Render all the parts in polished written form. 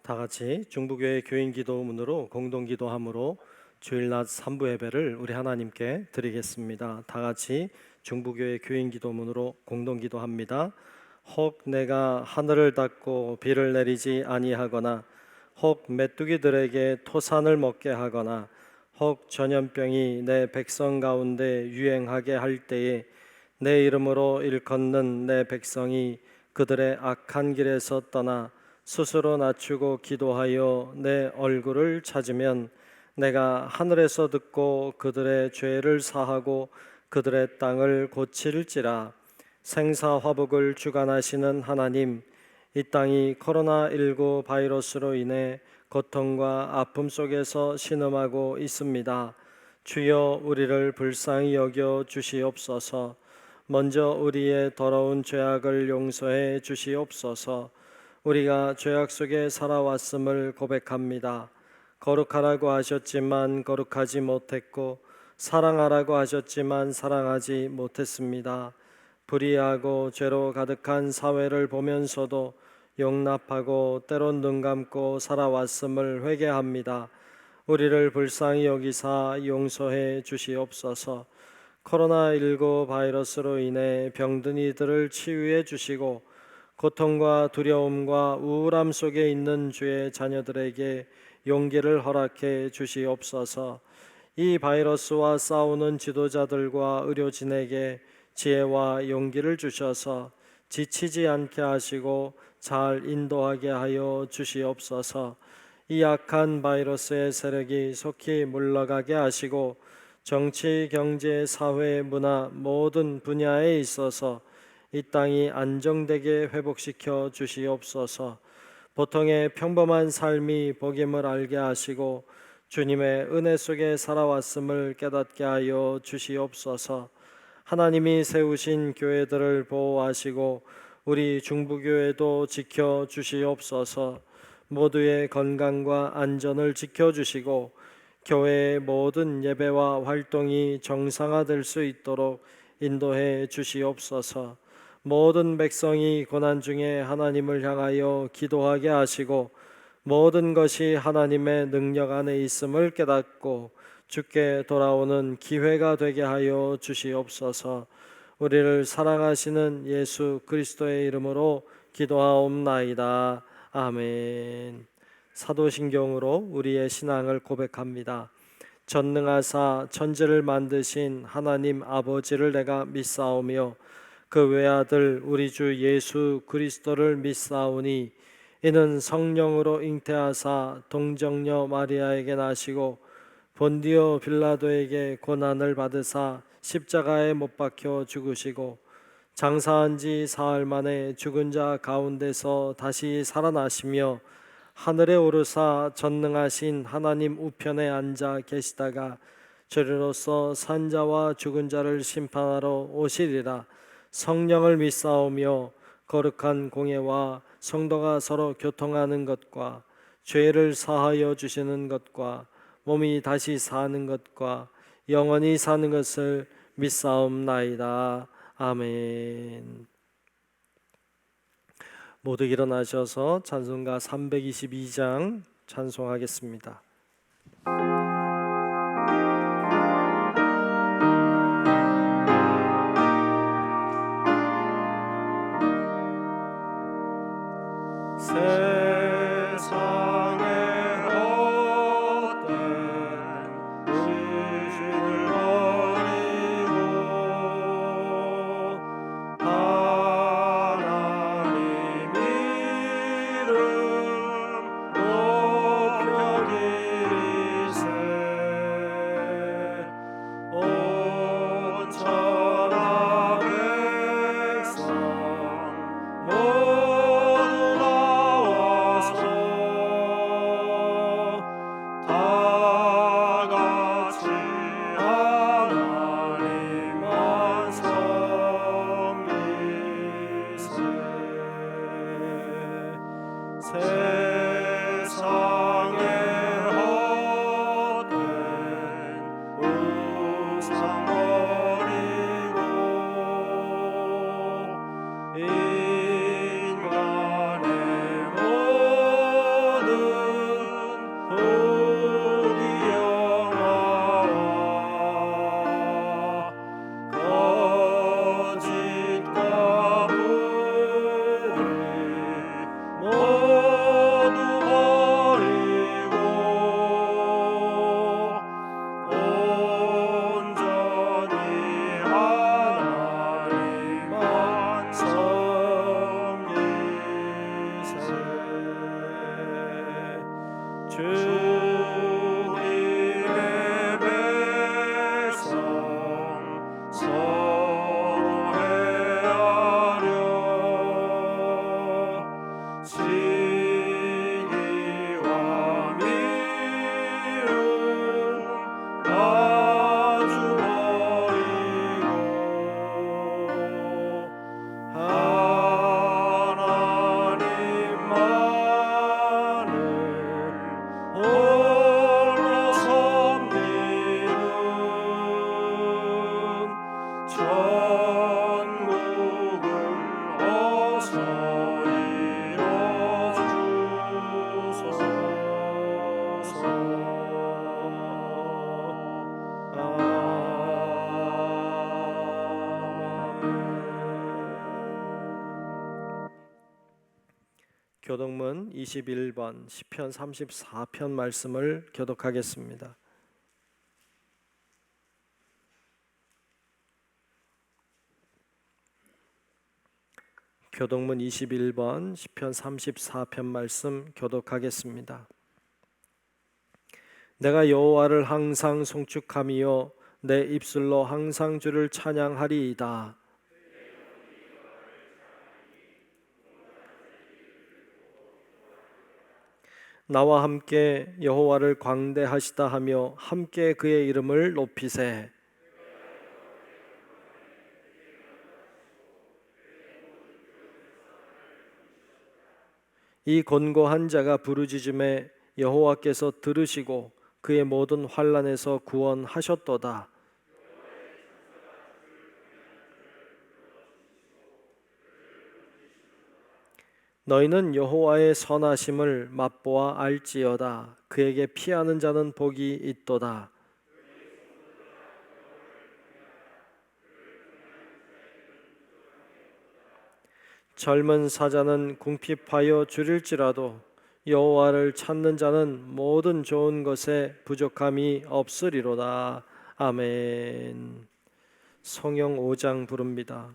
다 같이 중부교회 교인 기도문으로 공동 기도함으로 주일낮 3부 예배를 우리 하나님께 드리겠습니다. 다 같이 중부교회 교인 기도문으로 공동 기도합니다. 혹 내가 하늘을 닫고 비를 내리지 아니하거나 혹 메뚜기들에게 토산을 먹게 하거나 혹 전염병이 내 백성 가운데 유행하게 할 때에 내 이름으로 일컫는 내 백성이 그들의 악한 길에서 떠나 스스로 낮추고 기도하여 내 얼굴을 찾으면 내가 하늘에서 듣고 그들의 죄를 사하고 그들의 땅을 고칠지라. 생사화복을 주관하시는 하나님, 이 땅이 코로나19 바이러스로 인해 고통과 아픔 속에서 신음하고 있습니다. 주여 우리를 불쌍히 여겨 주시옵소서. 먼저 우리의 더러운 죄악을 용서해 주시옵소서. 우리가 죄악 속에 살아왔음을 고백합니다. 거룩하라고 하셨지만 거룩하지 못했고 사랑하라고 하셨지만 사랑하지 못했습니다. 불의하고 죄로 가득한 사회를 보면서도 용납하고 때론 눈 감고 살아왔음을 회개합니다. 우리를 불쌍히 여기사 용서해 주시옵소서. 코로나19 바이러스로 인해 병든 이들을 치유해 주시고 고통과 두려움과 우울함 속에 있는 주의 자녀들에게 용기를 허락해 주시옵소서. 이 바이러스와 싸우는 지도자들과 의료진에게 지혜와 용기를 주셔서 지치지 않게 하시고 잘 인도하게 하여 주시옵소서. 이 악한 바이러스의 세력이 속히 물러가게 하시고 정치, 경제, 사회, 문화 모든 분야에 있어서 이 땅이 안정되게 회복시켜 주시옵소서. 보통의 평범한 삶이 복임을 알게 하시고 주님의 은혜 속에 살아왔음을 깨닫게 하여 주시옵소서. 하나님이 세우신 교회들을 보호하시고 우리 중부교회도 지켜 주시옵소서. 모두의 건강과 안전을 지켜 주시고 교회의 모든 예배와 활동이 정상화될 수 있도록 인도해 주시옵소서. 모든 백성이 고난 중에 하나님을 향하여 기도하게 하시고 모든 것이 하나님의 능력 안에 있음을 깨닫고 주께 돌아오는 기회가 되게 하여 주시옵소서. 우리를 사랑하시는 예수 그리스도의 이름으로 기도하옵나이다. 아멘. 사도신경으로 우리의 신앙을 고백합니다. 전능하사 천지를 만드신 하나님 아버지를 내가 믿사오며 그 외아들 우리 주 예수 그리스도를 믿사오니 이는 성령으로 잉태하사 동정녀 마리아에게 나시고 본디오 빌라도에게 고난을 받으사 십자가에 못 박혀 죽으시고 장사한 지 사흘 만에 죽은 자 가운데서 다시 살아나시며 하늘에 오르사 전능하신 하나님 우편에 앉아 계시다가 저리로서 산자와 죽은 자를 심판하러 오시리라. 성령을 믿사오며 거룩한 공예와 성도가 서로 교통하는 것과 죄를 사하여 주시는 것과 몸이 다시 사는 것과 영원히 사는 것을 믿사옵나이다. 아멘. 모두 일어나셔서 찬송가 322장 찬송하겠습니다. 교동문 21번 시편 34편 말씀을 교독하겠습니다. 교동문 21번 시편 34편 말씀 교독하겠습니다. 내가 여호와를 항상 송축하며 내 입술로 항상 주를 찬양하리이다. 나와 함께 여호와를 광대하시다 하며 함께 그의 이름을 높이세. 이 곤고한 자가 부르짖음에 여호와께서 들으시고 그의 모든 환난에서 구원하셨도다. 너희는 여호와의 선하심을 맛보아 알지어다. 그에게 피하는 자는 복이 있도다. 젊은 사자는 궁핍하여 줄일지라도 여호와를 찾는 자는 모든 좋은 것에 부족함이 없으리로다. 아멘. 성경 5장 부릅니다.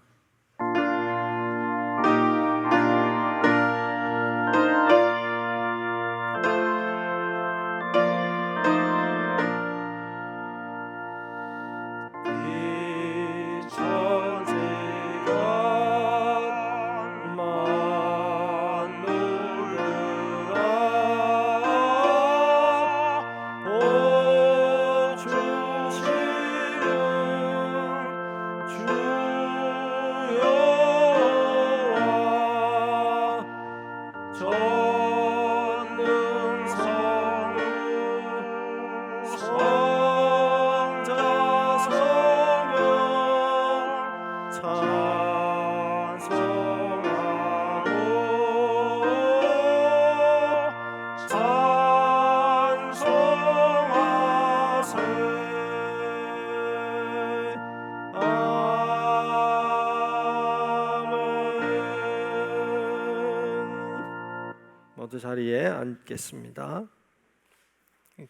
모두 자리에 앉겠습니다.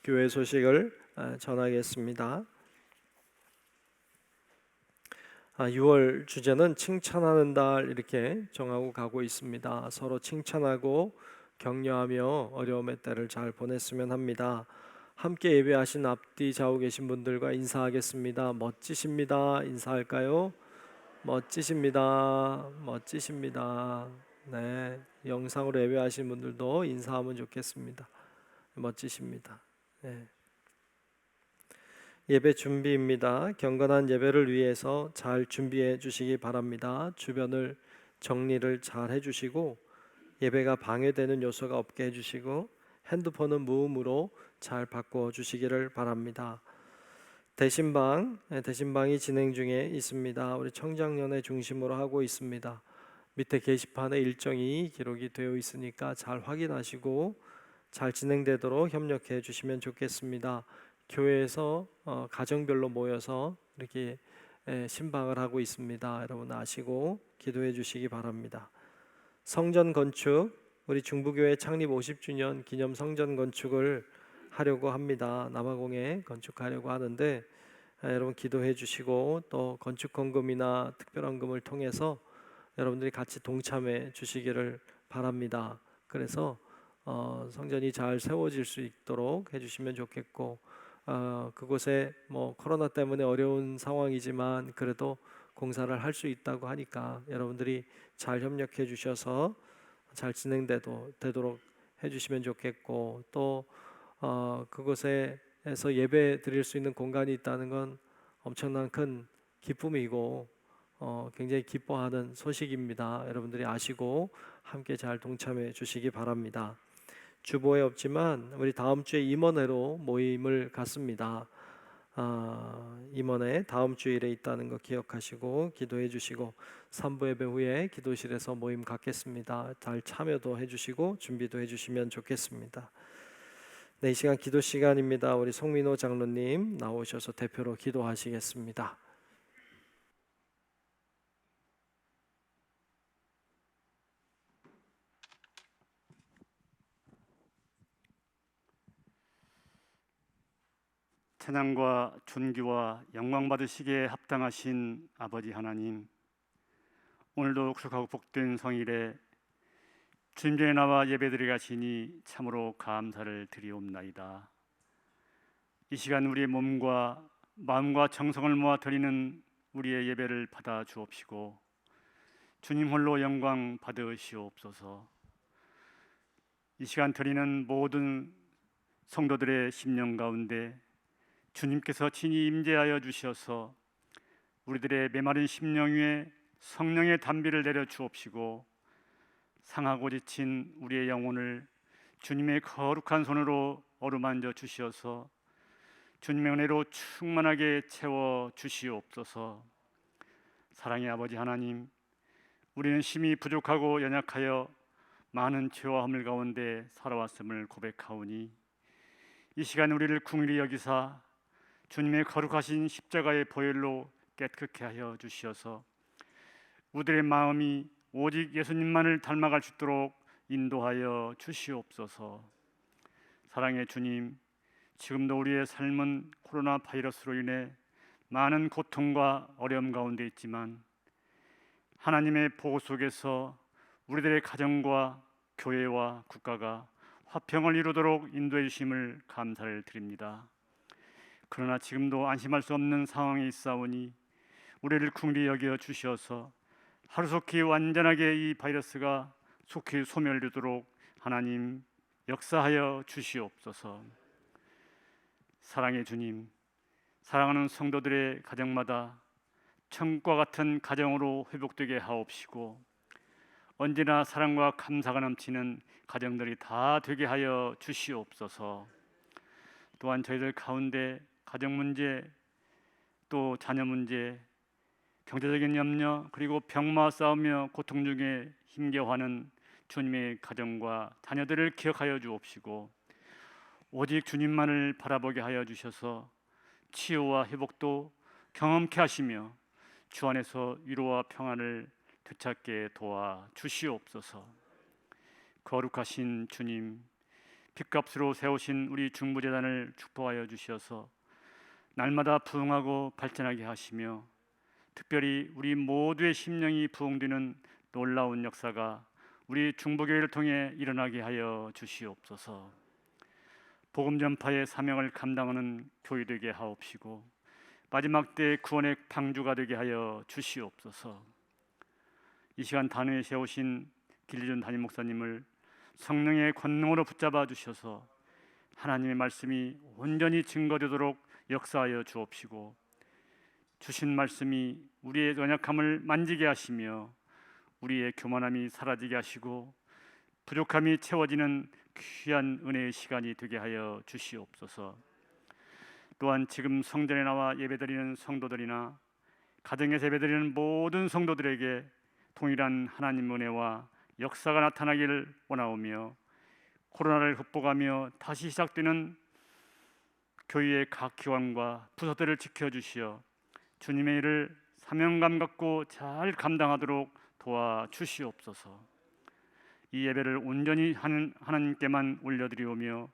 교회 소식을 전하겠습니다. 6월 주제는 칭찬하는 달 이렇게 정하고 가고 있습니다. 서로 칭찬하고 격려하며 어려움의 때를 잘 보냈으면 합니다. 함께 예배하신 앞뒤 좌우 계신 분들과 인사하겠습니다. 멋지십니다. 인사할까요? 멋지십니다. 멋지십니다. 네, 영상으로 예배하신 분들도 인사하면 좋겠습니다. 멋지십니다. 네. 예배 준비입니다. 경건한 예배를 위해서 잘 준비해 주시기 바랍니다. 주변을 정리를 잘 해주시고 예배가 방해되는 요소가 없게 해주시고 핸드폰은 무음으로 잘 바꿔 주시기를 바랍니다. 대신방이 진행 중에 있습니다. 우리 청장년회 중심으로 하고 있습니다. 밑에 게시판에 일정이 기록이 되어 있으니까 잘 확인하시고 잘 진행되도록 협력해 주시면 좋겠습니다. 교회에서 가정별로 모여서 이렇게 신방을 하고 있습니다. 여러분 아시고 기도해 주시기 바랍니다. 성전 건축, 우리 중부교회 창립 50주년 기념 성전 건축을 하려고 합니다. 남아공에 건축하려고 하는데 여러분 기도해 주시고 또 건축헌금이나 특별헌금을 통해서 여러분들이 같이 동참해 주시기를 바랍니다. 그래서 성전이 잘 세워질 수 있도록 해주시면 좋겠고 그곳에 뭐 코로나 때문에 어려운 상황이지만 그래도 공사를 할 수 있다고 하니까 여러분들이 잘 협력해 주셔서 잘 진행되도록 해주시면 좋겠고 또 그곳에서 예배 드릴 수 있는 공간이 있다는 건 엄청난 큰 기쁨이고 굉장히 기뻐하는 소식입니다. 여러분들이 아시고 함께 잘 동참해 주시기 바랍니다. 주보에 없지만 우리 다음 주에 임원회로 모임을 갖습니다. 임원회 다음 주일에 있다는 거 기억하시고 기도해 주시고 3부 예배 후에 기도실에서 모임 갖겠습니다. 잘 참여도 해주시고 준비도 해주시면 좋겠습니다. 네, 이 시간 기도 시간입니다. 우리 송민호 장로님 나오셔서 대표로 기도하시겠습니다. 찬양과 존귀와 영광 받으시기에 합당하신 아버지 하나님, 오늘도 구속하고 복된 성일에 주님 전에 나와 예배드리게 하시니 참으로 감사를 드리옵나이다. 이 시간 우리의 몸과 마음과 정성을 모아 드리는 우리의 예배를 받아 주옵시고 주님 홀로 영광 받으시옵소서. 이 시간 드리는 모든 성도들의 심령 가운데 주님께서 친히 임재하여 주셔서 우리들의 메마른 심령 위에 성령의 단비를 내려 주옵시고 상하고 지친 우리의 영혼을 주님의 거룩한 손으로 어루만져 주시어서 주님의 은혜로 충만하게 채워 주시옵소서. 사랑의 아버지 하나님, 우리는 심히 부족하고 연약하여 많은 죄와 허물 가운데 살아왔음을 고백하오니 이 시간 우리를 긍휼히 여기사 주님의 거룩하신 십자가의 보혈로 깨끗게 하여 주시어서 우리들의 마음이 오직 예수님만을 닮아갈 수 있도록 인도하여 주시옵소서. 사랑의 주님, 지금도 우리의 삶은 코로나 바이러스로 인해 많은 고통과 어려움 가운데 있지만 하나님의 보호 속에서 우리들의 가정과 교회와 국가가 화평을 이루도록 인도해 주심을 감사를 드립니다. 그러나 지금도 안심할 수 없는 상황에 있사오니 우리를 긍휼히 여겨 주시어서 하루속히 완전하게 이 바이러스가 속히 소멸되도록 하나님 역사하여 주시옵소서. 사랑의 주님, 사랑하는 성도들의 가정마다 천국과 같은 가정으로 회복되게 하옵시고 언제나 사랑과 감사가 넘치는 가정들이 다 되게 하여 주시옵소서. 또한 저희들 가운데 가정 문제, 또 자녀 문제, 경제적인 염려, 그리고 병마와 싸우며 고통 중에 힘겨워하는 주님의 가정과 자녀들을 기억하여 주옵시고 오직 주님만을 바라보게 하여 주셔서 치유와 회복도 경험케 하시며 주 안에서 위로와 평안을 되찾게 도와 주시옵소서. 거룩하신 주님, 빚값으로 세우신 우리 중보재단을 축복하여 주셔서 날마다 부흥하고 발전하게 하시며 특별히 우리 모두의 심령이 부흥되는 놀라운 역사가 우리 중보교회를 통해 일어나게 하여 주시옵소서. 복음 전파의 사명을 감당하는 교회 되게 하옵시고 마지막 때 구원의 방주가 되게 하여 주시옵소서. 이 시간 단위에 세우신 길리준 담임 목사님을 성령의 권능으로 붙잡아 주셔서 하나님의 말씀이 온전히 증거되도록 역사하여 주옵시고 주신 말씀이 우리의 연약함을 만지게 하시며 우리의 교만함이 사라지게 하시고 부족함이 채워지는 귀한 은혜의 시간이 되게 하여 주시옵소서. 또한 지금 성전에 나와 예배드리는 성도들이나 가정에서 예배드리는 모든 성도들에게 동일한 하나님 은혜와 역사가 나타나기를 원하오며 코로나를 극복하며 다시 시작되는 교회의 각 기관과 부서들을 지켜주시어 주님의 일을 사명감 갖고 잘 감당하도록 도와주시옵소서. 이 예배를 온전히 하나님께만 올려드리오며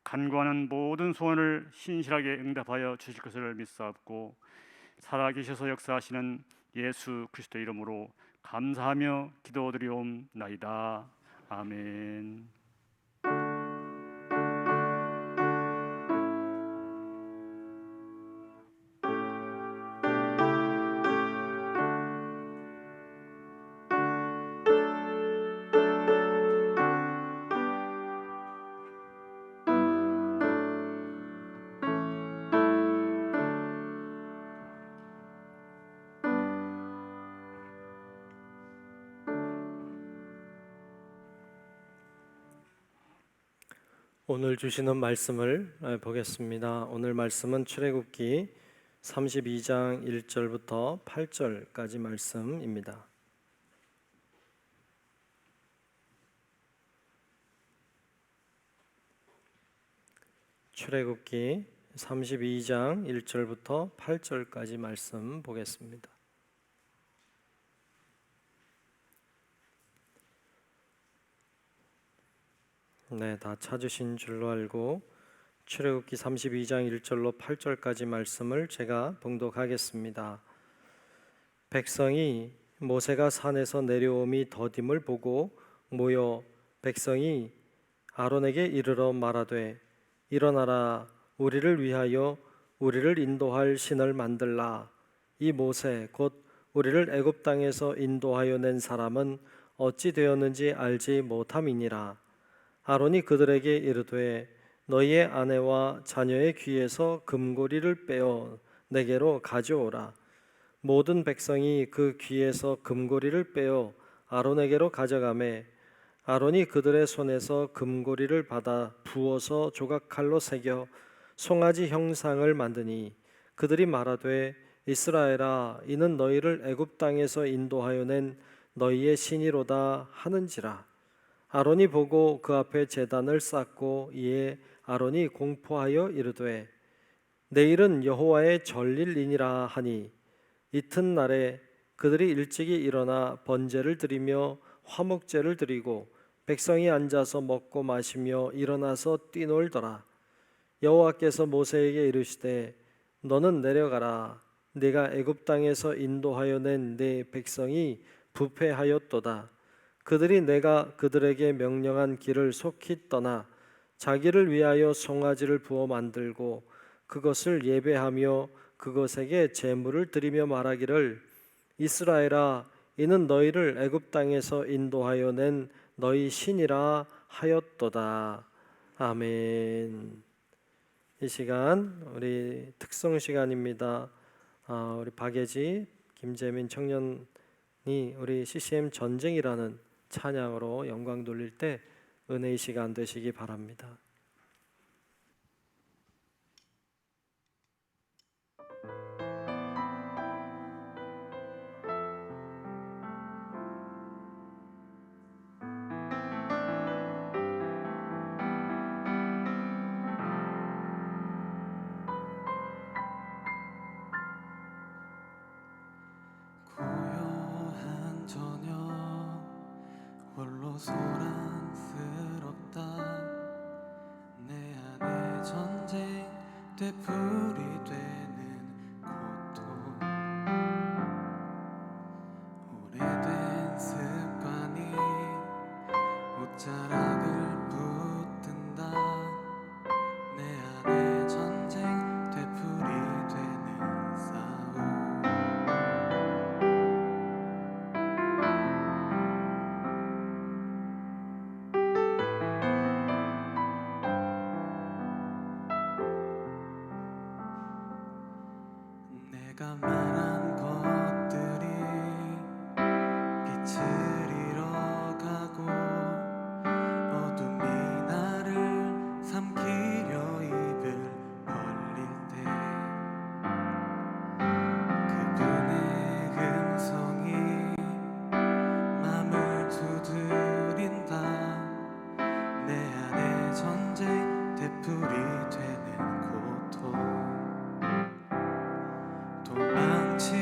간구하는 모든 소원을 신실하게 응답하여 주실 것을 믿사옵고 살아계셔서 역사하시는 예수 그리스도 이름으로 감사하며 기도드리옵나이다. 아멘. 오늘 주시는 말씀을 보겠습니다. 오늘 말씀은 출애굽기 32장 1절부터 8절까지 말씀입니다. 출애굽기 32장 1절부터 8절까지 말씀 보겠습니다. 네, 다 찾으신 줄로 알고 출애굽기 32장 1절로 8절까지 말씀을 제가 봉독하겠습니다. 백성이 모세가 산에서 내려옴이 더딤을 보고 모여 백성이 아론에게 이르러 말하되 일어나라 우리를 위하여 우리를 인도할 신을 만들라. 이 모세 곧 우리를 애굽 땅에서 인도하여 낸 사람은 어찌 되었는지 알지 못함이니라. 아론이 그들에게 이르되 너희의 아내와 자녀의 귀에서 금고리를 빼어 내게로 가져오라. 모든 백성이 그 귀에서 금고리를 빼어 아론에게로 가져가매 아론이 그들의 손에서 금고리를 받아 부어서 조각칼로 새겨 송아지 형상을 만드니 그들이 말하되 이스라엘아 이는 너희를 애굽 땅에서 인도하여 낸 너희의 신이로다 하는지라. 아론이 보고 그 앞에 제단을 쌓고 이에 아론이 공포하여 이르되 내일은 여호와의 전릴이니라 하니 이튿날에 그들이 일찍이 일어나 번제를 드리며 화목제를 드리고 백성이 앉아서 먹고 마시며 일어나서 뛰놀더라. 여호와께서 모세에게 이르시되 너는 내려가라. 네가 애굽 땅에서 인도하여 낸 네 백성이 부패하였도다. 그들이 내가 그들에게 명령한 길을 속히 떠나 자기를 위하여 송아지를 부어 만들고 그것을 예배하며 그것에게 제물을 드리며 말하기를 이스라엘아 이는 너희를 애굽 땅에서 인도하여 낸 너희 신이라 하였도다. 아멘. 이 시간 우리 특성 시간입니다. 우리 박예지 김재민 청년이 우리 CCM 전쟁이라는 찬양으로 영광 돌릴 때 은혜의 시간 되시기 바랍니다. 고요한 저녁 홀로 소란스럽다. 내 안에 전쟁 되풀이 되는 고통. 오래된 습관이 옷자락을 붙든다. 내 안에 전쟁 되풀이 되는 싸움. 내가 말한 것들이 빛을 잃어가고 어둠이 나를 삼키려 입을 벌릴 때 그분의 음성이 맘을 두드린다. 내 안에 전쟁 되풀이 되는 고통. 도망치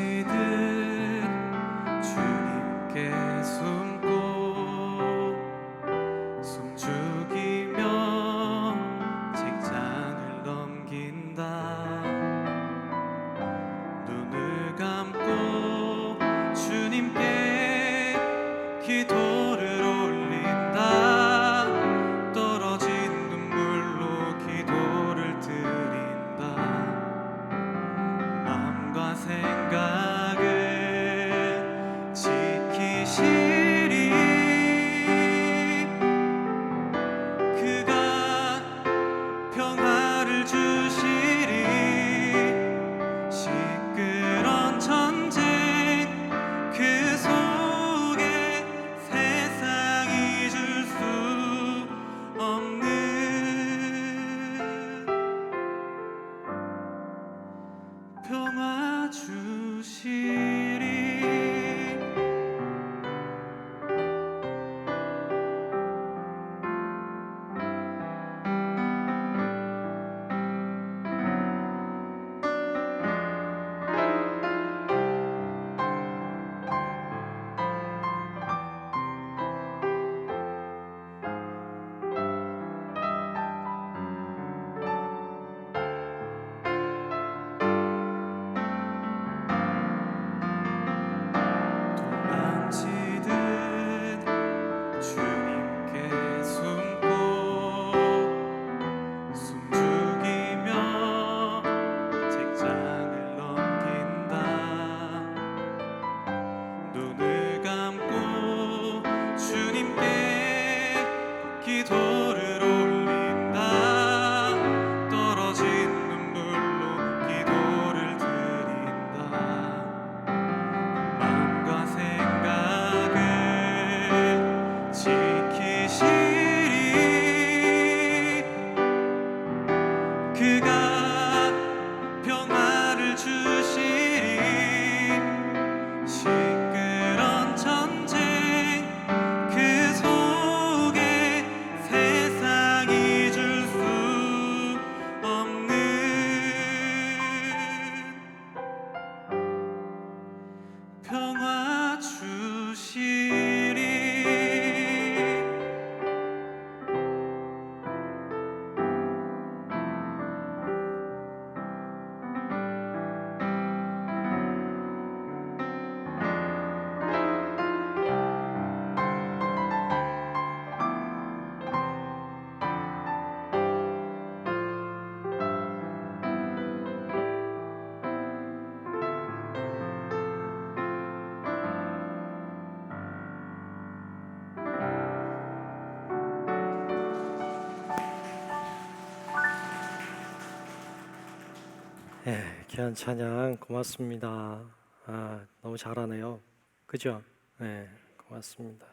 귀한 찬양 고맙습니다. 너무 잘하네요. 그죠? 네, 고맙습니다.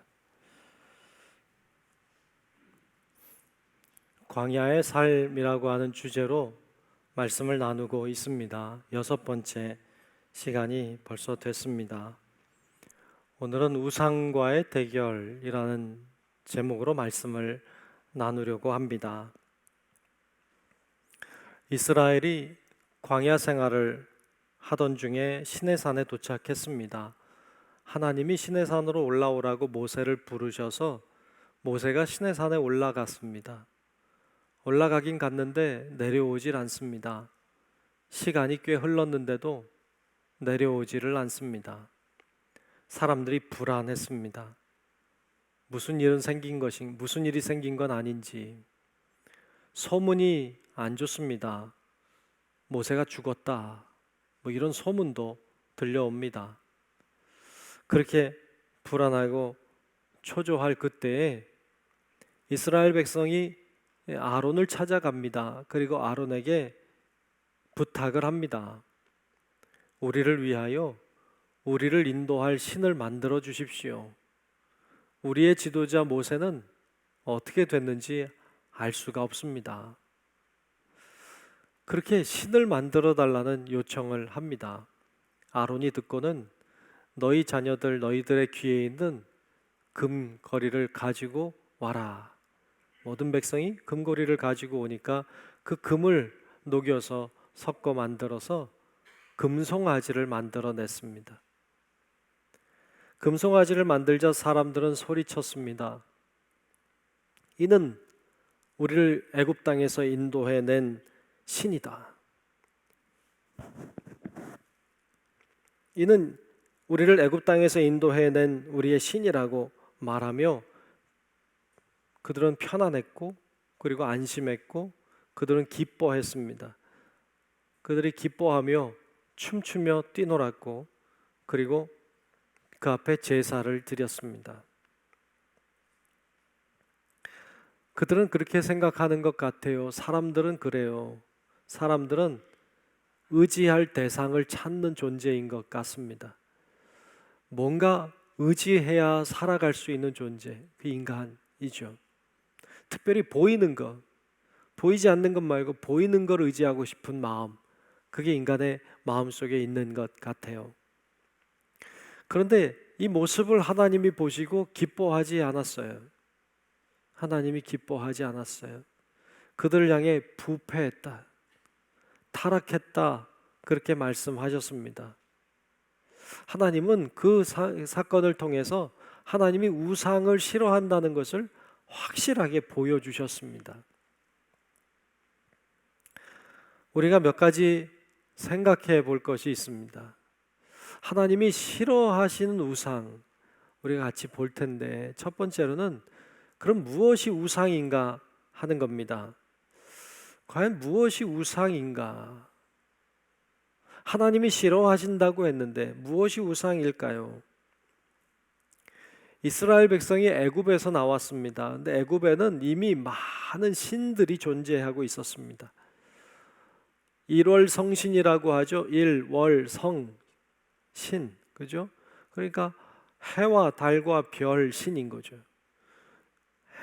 광야의 삶이라고 하는 주제로 말씀을 나누고 있습니다. 6번째 시간이 벌써 됐습니다. 오늘은 우상과의 대결이라는 제목으로 말씀을 나누려고 합니다. 이스라엘이 광야 생활을 하던 중에 시내산에 도착했습니다. 하나님이 시내산으로 올라오라고 모세를 부르셔서 모세가 시내산에 올라갔습니다. 올라가긴 갔는데 내려오질 않습니다. 시간이 꽤 흘렀는데도 내려오지를 않습니다. 사람들이 불안했습니다. 무슨 일이 생긴 건 아닌지. 소문이 안 좋습니다. 모세가 죽었다. 이런 소문도 들려옵니다. 그렇게 불안하고 초조할 그때에 이스라엘 백성이 아론을 찾아갑니다. 그리고 아론에게 부탁을 합니다. 우리를 위하여 우리를 인도할 신을 만들어 주십시오. 우리의 지도자 모세는 어떻게 됐는지 알 수가 없습니다. 그렇게 신을 만들어 달라는 요청을 합니다. 아론이 듣고는 너희 자녀들 너희들의 귀에 있는 금거리를 가지고 와라. 모든 백성이 금고리를 가지고 오니까 그 금을 녹여서 섞어 만들어서 금송아지를 만들어냈습니다. 금송아지를 만들자 사람들은 소리쳤습니다. 이는 우리를 애굽 땅에서 인도해낸 신이다. 이는 우리를 애굽 땅에서 인도해낸 우리의 신이라고 말하며 그들은 편안했고 그리고 안심했고 그들은 기뻐했습니다. 그들이 기뻐하며 춤추며 뛰놀았고 그리고 그 앞에 제사를 드렸습니다. 그들은 그렇게 생각하는 것 같아요. 사람들은 그래요. 사람들은 의지할 대상을 찾는 존재인 것 같습니다. 뭔가 의지해야 살아갈 수 있는 존재, 그 인간이죠. 특별히 보이는 것, 보이지 않는 것 말고 보이는 걸 의지하고 싶은 마음, 그게 인간의 마음속에 있는 것 같아요. 그런데 이 모습을 하나님이 보시고 기뻐하지 않았어요. 하나님이 기뻐하지 않았어요. 그들을 향해 부패했다, 타락했다, 그렇게 말씀하셨습니다. 하나님은 그 사건을 통해서 하나님이 우상을 싫어한다는 것을 확실하게 보여주셨습니다. 우리가 몇 가지 생각해 볼 것이 있습니다. 하나님이 싫어하시는 우상, 우리가 같이 볼 텐데 첫 번째로는 그럼 무엇이 우상인가 하는 겁니다. 과연 무엇이 우상인가? 하나님이 싫어하신다고 했는데 무엇이 우상일까요? 이스라엘 백성이 애굽에서 나왔습니다. 근데 애굽에는 이미 많은 신들이 존재하고 있었습니다. 일월성신이라고 하죠. 일월성 신, 그죠? 그러니까 해와 달과 별 신인 거죠.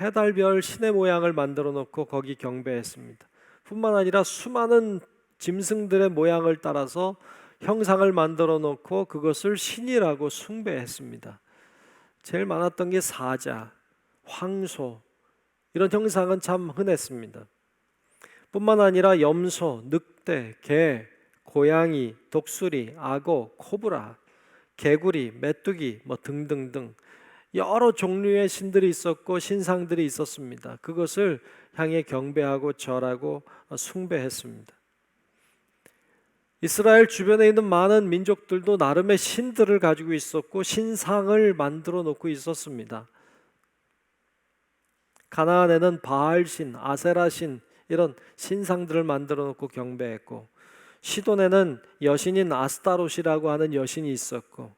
해, 달, 별 신의 모양을 만들어 놓고 거기 경배했습니다. 뿐만 아니라 수많은 짐승들의 모양을 따라서 형상을 만들어 놓고 그것을 신이라고 숭배했습니다. 제일 많았던 게 사자, 황소, 이런 형상은 참 흔했습니다. 뿐만 아니라 염소, 늑대, 개, 고양이, 독수리, 악어, 코브라, 개구리, 메뚜기 등등등 여러 종류의 신들이 있었고 신상들이 있었습니다. 그것을 향해 경배하고 절하고 숭배했습니다. 이스라엘 주변에 있는 많은 민족들도 나름의 신들을 가지고 있었고 신상을 만들어 놓고 있었습니다. 가나안에는 바알신, 아세라신 이런 신상들을 만들어 놓고 경배했고 시돈에는 여신인 아스타롯이라고 하는 여신이 있었고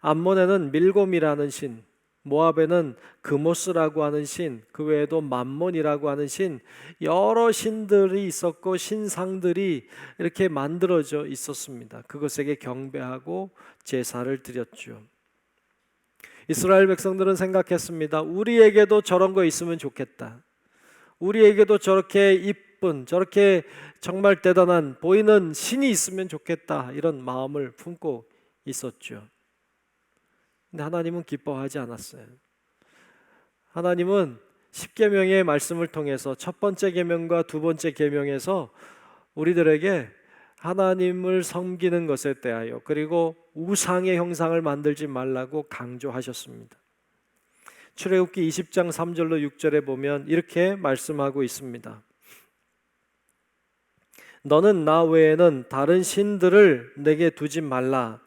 암몬에는 밀곰이라는 신, 모압에는 그모스라고 하는 신, 그 외에도 맘몬이라고 하는 신, 여러 신들이 있었고 신상들이 이렇게 만들어져 있었습니다. 그것에게 경배하고 제사를 드렸죠. 이스라엘 백성들은 생각했습니다. 우리에게도 저런 거 있으면 좋겠다. 우리에게도 저렇게 이쁜, 저렇게 정말 대단한 보이는 신이 있으면 좋겠다, 이런 마음을 품고 있었죠. 근데 하나님은 기뻐하지 않았어요. 하나님은 십계명의 말씀을 통해서 첫 번째 계명과 두 번째 계명에서 우리들에게 하나님을 섬기는 것에 대하여, 그리고 우상의 형상을 만들지 말라고 강조하셨습니다. 출애굽기 20장 3절로 6절에 보면 이렇게 말씀하고 있습니다. 너는 나 외에는 다른 신들을 내게 두지 말라.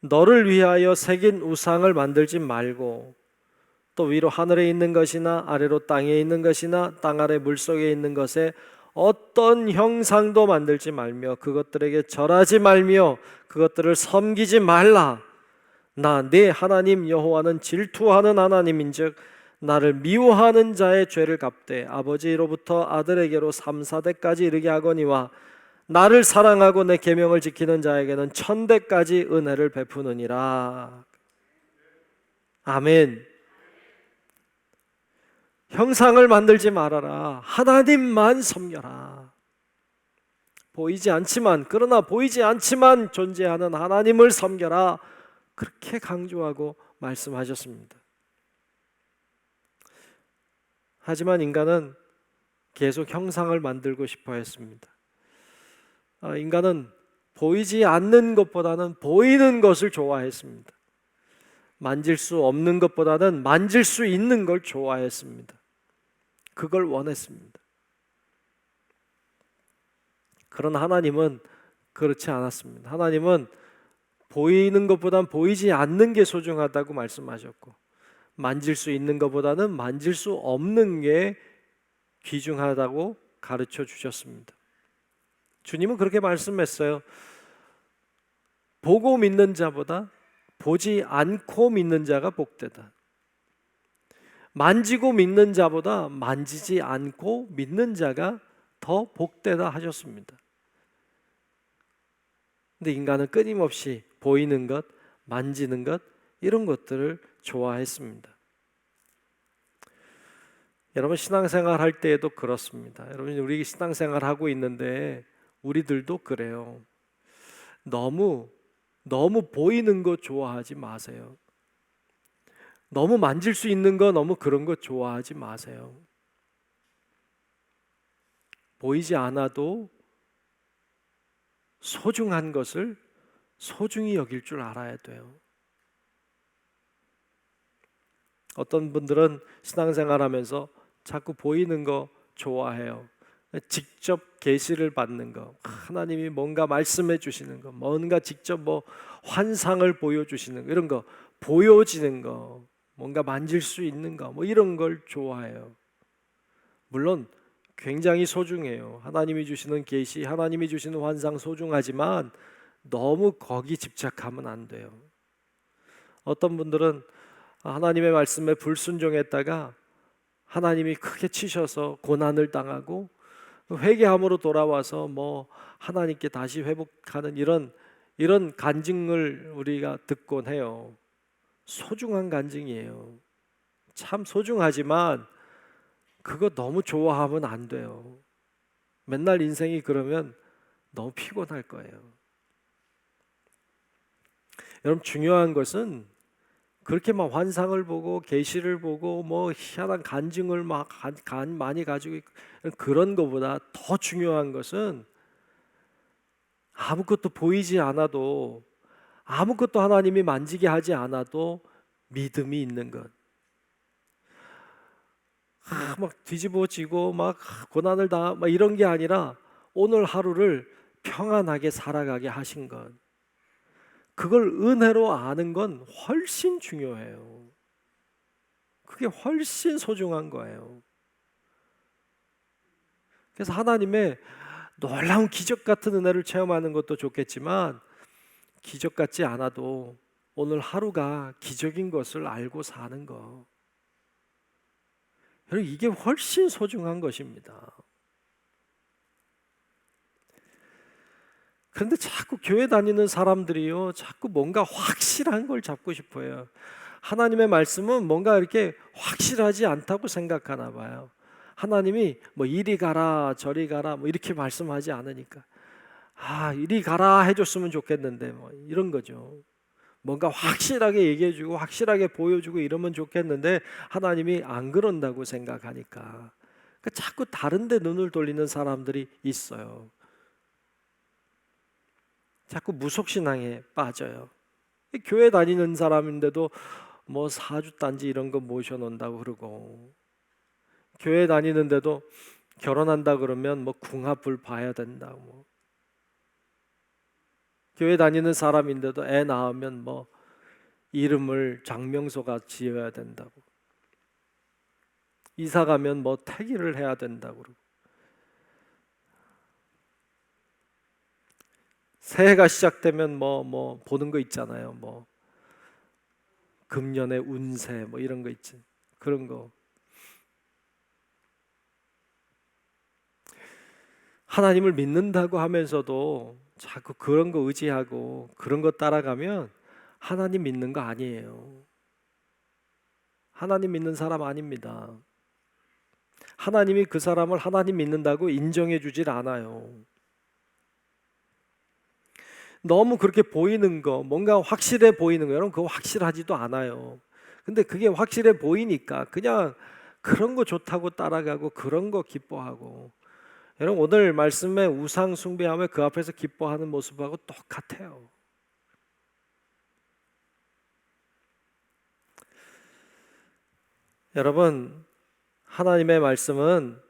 너를 위하여 새긴 우상을 만들지 말고, 또 위로 하늘에 있는 것이나 아래로 땅에 있는 것이나 땅 아래 물속에 있는 것에 어떤 형상도 만들지 말며 그것들에게 절하지 말며 그것들을 섬기지 말라. 나 네 하나님 여호와는 질투하는 하나님인즉 나를 미워하는 자의 죄를 갚되 아버지로부터 아들에게로 3, 4대까지 이르게 하거니와 나를 사랑하고 내 계명을 지키는 자에게는 1000대까지 은혜를 베푸느니라. 아멘. 형상을 만들지 말아라. 하나님만 섬겨라. 보이지 않지만, 그러나 보이지 않지만 존재하는 하나님을 섬겨라. 그렇게 강조하고 말씀하셨습니다. 하지만 인간은 계속 형상을 만들고 싶어 했습니다. 인간은 보이지 않는 것보다는 보이는 것을 좋아했습니다. 만질 수 없는 것보다는 만질 수 있는 걸 좋아했습니다. 그걸 원했습니다. 그러나 하나님은 그렇지 않았습니다. 하나님은 보이는 것보다는 보이지 않는 게 소중하다고 말씀하셨고, 만질 수 있는 것보다는 만질 수 없는 게 귀중하다고 가르쳐 주셨습니다. 주님은 그렇게 말씀했어요. 보고 믿는 자보다 보지 않고 믿는 자가 복되다. 만지고 믿는 자보다 만지지 않고 믿는 자가 더 복되다 하셨습니다. 근데 인간은 끊임없이 보이는 것, 만지는 것, 이런 것들을 좋아했습니다. 여러분, 신앙생활 할 때에도 그렇습니다. 여러분, 우리 신앙생활 하고 있는데 우리들도 그래요. 너무 보이는 거 좋아하지 마세요. 너무 만질 수 있는 거, 너무 그런 거 좋아하지 마세요. 보이지 않아도 소중한 것을 소중히 여길 줄 알아야 돼요. 어떤 분들은 신앙생활하면서 자꾸 보이는 거 좋아해요. 직접 계시를 받는 거, 하나님이 뭔가 말씀해 주시는 거, 뭔가 직접 뭐 환상을 보여주시는 거, 이런 거, 보여지는 거, 뭔가 만질 수 있는 거, 뭐 이런 걸 좋아해요. 물론 굉장히 소중해요. 하나님이 주시는 계시, 하나님이 주시는 환상 소중하지만 너무 거기 집착하면 안 돼요. 어떤 분들은 하나님의 말씀에 불순종했다가 하나님이 크게 치셔서 고난을 당하고 회개함으로 돌아와서 뭐 하나님께 다시 회복하는 이런 간증을 우리가 듣곤 해요. 소중한 간증이에요. 참 소중하지만 그거 너무 좋아하면 안 돼요. 맨날 인생이 그러면 너무 피곤할 거예요. 여러분, 중요한 것은 그렇게 막 환상을 보고 계시를 보고 뭐 희한한 간증을 막 많이 가지고 있고, 그런 것보다 더 중요한 것은 아무것도 보이지 않아도, 아무것도 하나님이 만지게 하지 않아도 믿음이 있는 것. 막 뒤집어지고 막 고난을 막 이런 게 아니라 오늘 하루를 평안하게 살아가게 하신 것. 그걸 은혜로 아는 건 훨씬 중요해요. 그게 훨씬 소중한 거예요. 그래서 하나님의 놀라운 기적 같은 은혜를 체험하는 것도 좋겠지만 기적 같지 않아도 오늘 하루가 기적인 것을 알고 사는 거. 여러분, 이게 훨씬 소중한 것입니다. 그런데 자꾸 교회 다니는 사람들이요, 자꾸 뭔가 확실한 걸 잡고 싶어요. 하나님의 말씀은 뭔가 이렇게 확실하지 않다고 생각하나 봐요. 하나님이 뭐 이리 가라 저리 가라 뭐 이렇게 말씀하지 않으니까, 이리 가라 해줬으면 좋겠는데 뭐 이런 거죠. 뭔가 확실하게 얘기해주고 확실하게 보여주고 이러면 좋겠는데 하나님이 안 그런다고 생각하니까, 그러니까 자꾸 다른 데 눈을 돌리는 사람들이 있어요. 자꾸 무속신앙에 빠져요. 교회 다니는 사람인데도 뭐 사주단지 이런 거 모셔놓는다고 그러고, 교회 다니는데도 결혼한다 그러면 뭐 궁합을 봐야 된다고, 뭐. 교회 다니는 사람인데도 애 낳으면 뭐 이름을 장명소가 지어야 된다고, 이사 가면 뭐 태기를 해야 된다고 그러고, 새해가 시작되면 뭐 보는 거 있잖아요. 뭐 금년의 운세 뭐 이런 거 있지. 그런 거. 하나님을 믿는다고 하면서도 자꾸 그런 거 의지하고 그런 거 따라가면 하나님 믿는 거 아니에요. 하나님 믿는 사람 아닙니다. 하나님이 그 사람을 하나님 믿는다고 인정해 주질 않아요. 너무 그렇게 보이는 거, 뭔가 확실해 보이는 거, 여러분 그거 확실하지도 않아요. 근데 그게 확실해 보이니까 그냥 그런 거 좋다고 따라가고 그런 거 기뻐하고, 여러분 오늘 말씀에 우상 숭배하며 그 앞에서 기뻐하는 모습하고 똑같아요. 여러분, 하나님의 말씀은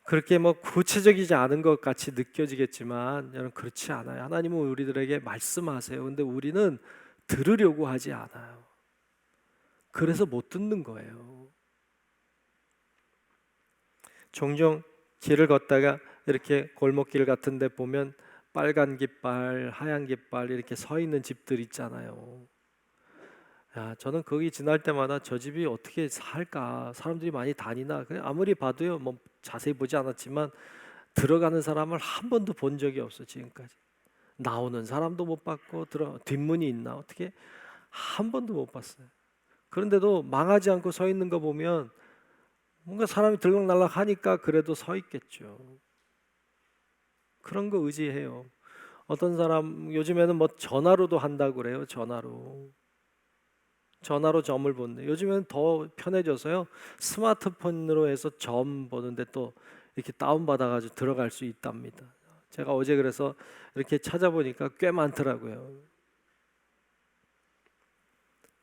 그렇게 뭐 구체적이지 않은 것 같이 느껴지겠지만 여러분 그렇지 않아요. 하나님은 우리들에게 말씀하세요. 근데 우리는 들으려고 하지 않아요. 그래서 못 듣는 거예요. 종종 길을 걷다가 이렇게 골목길 같은 데 보면 빨간 깃발, 하얀 깃발 이렇게 서 있는 집들 있잖아요. 저는 거기 지날 때마다 저 집이 어떻게 살까, 사람들이 많이 다니나, 그냥 아무리 봐도요, 뭐 자세히 보지 않았지만 들어가는 사람을 한 번도 본 적이 없어. 지금까지 나오는 사람도 못 봤고 뒷문이 있나 어떻게 한 번도 못 봤어요. 그런데도 망하지 않고 서 있는 거 보면 뭔가 사람이 들락날락 하니까 그래도 서 있겠죠. 그런 거 의지해요. 어떤 사람 요즘에는 뭐 전화로도 한다고 그래요. 전화로 점을 본대. 요즘에는 더 편해져서요, 스마트폰으로 해서 점 보는데 또 이렇게 다운받아가지고 들어갈 수 있답니다. 제가 어제 그래서 이렇게 찾아보니까 꽤 많더라고요.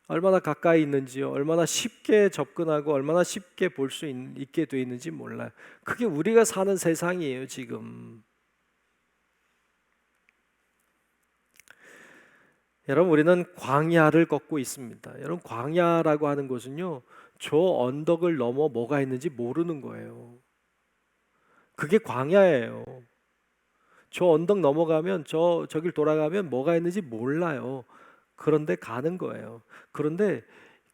얼마나 가까이 있는지요, 얼마나 쉽게 접근하고 얼마나 쉽게 볼 수 있게 돼 있는지 몰라요. 그게 우리가 사는 세상이에요 지금. 여러분, 우리는 광야를 걷고 있습니다. 여러분, 광야라고 하는 것은요, 저 언덕을 넘어 뭐가 있는지 모르는 거예요. 그게 광야예요. 저 언덕 넘어가면 저길 돌아가면 뭐가 있는지 몰라요. 그런데 가는 거예요. 그런데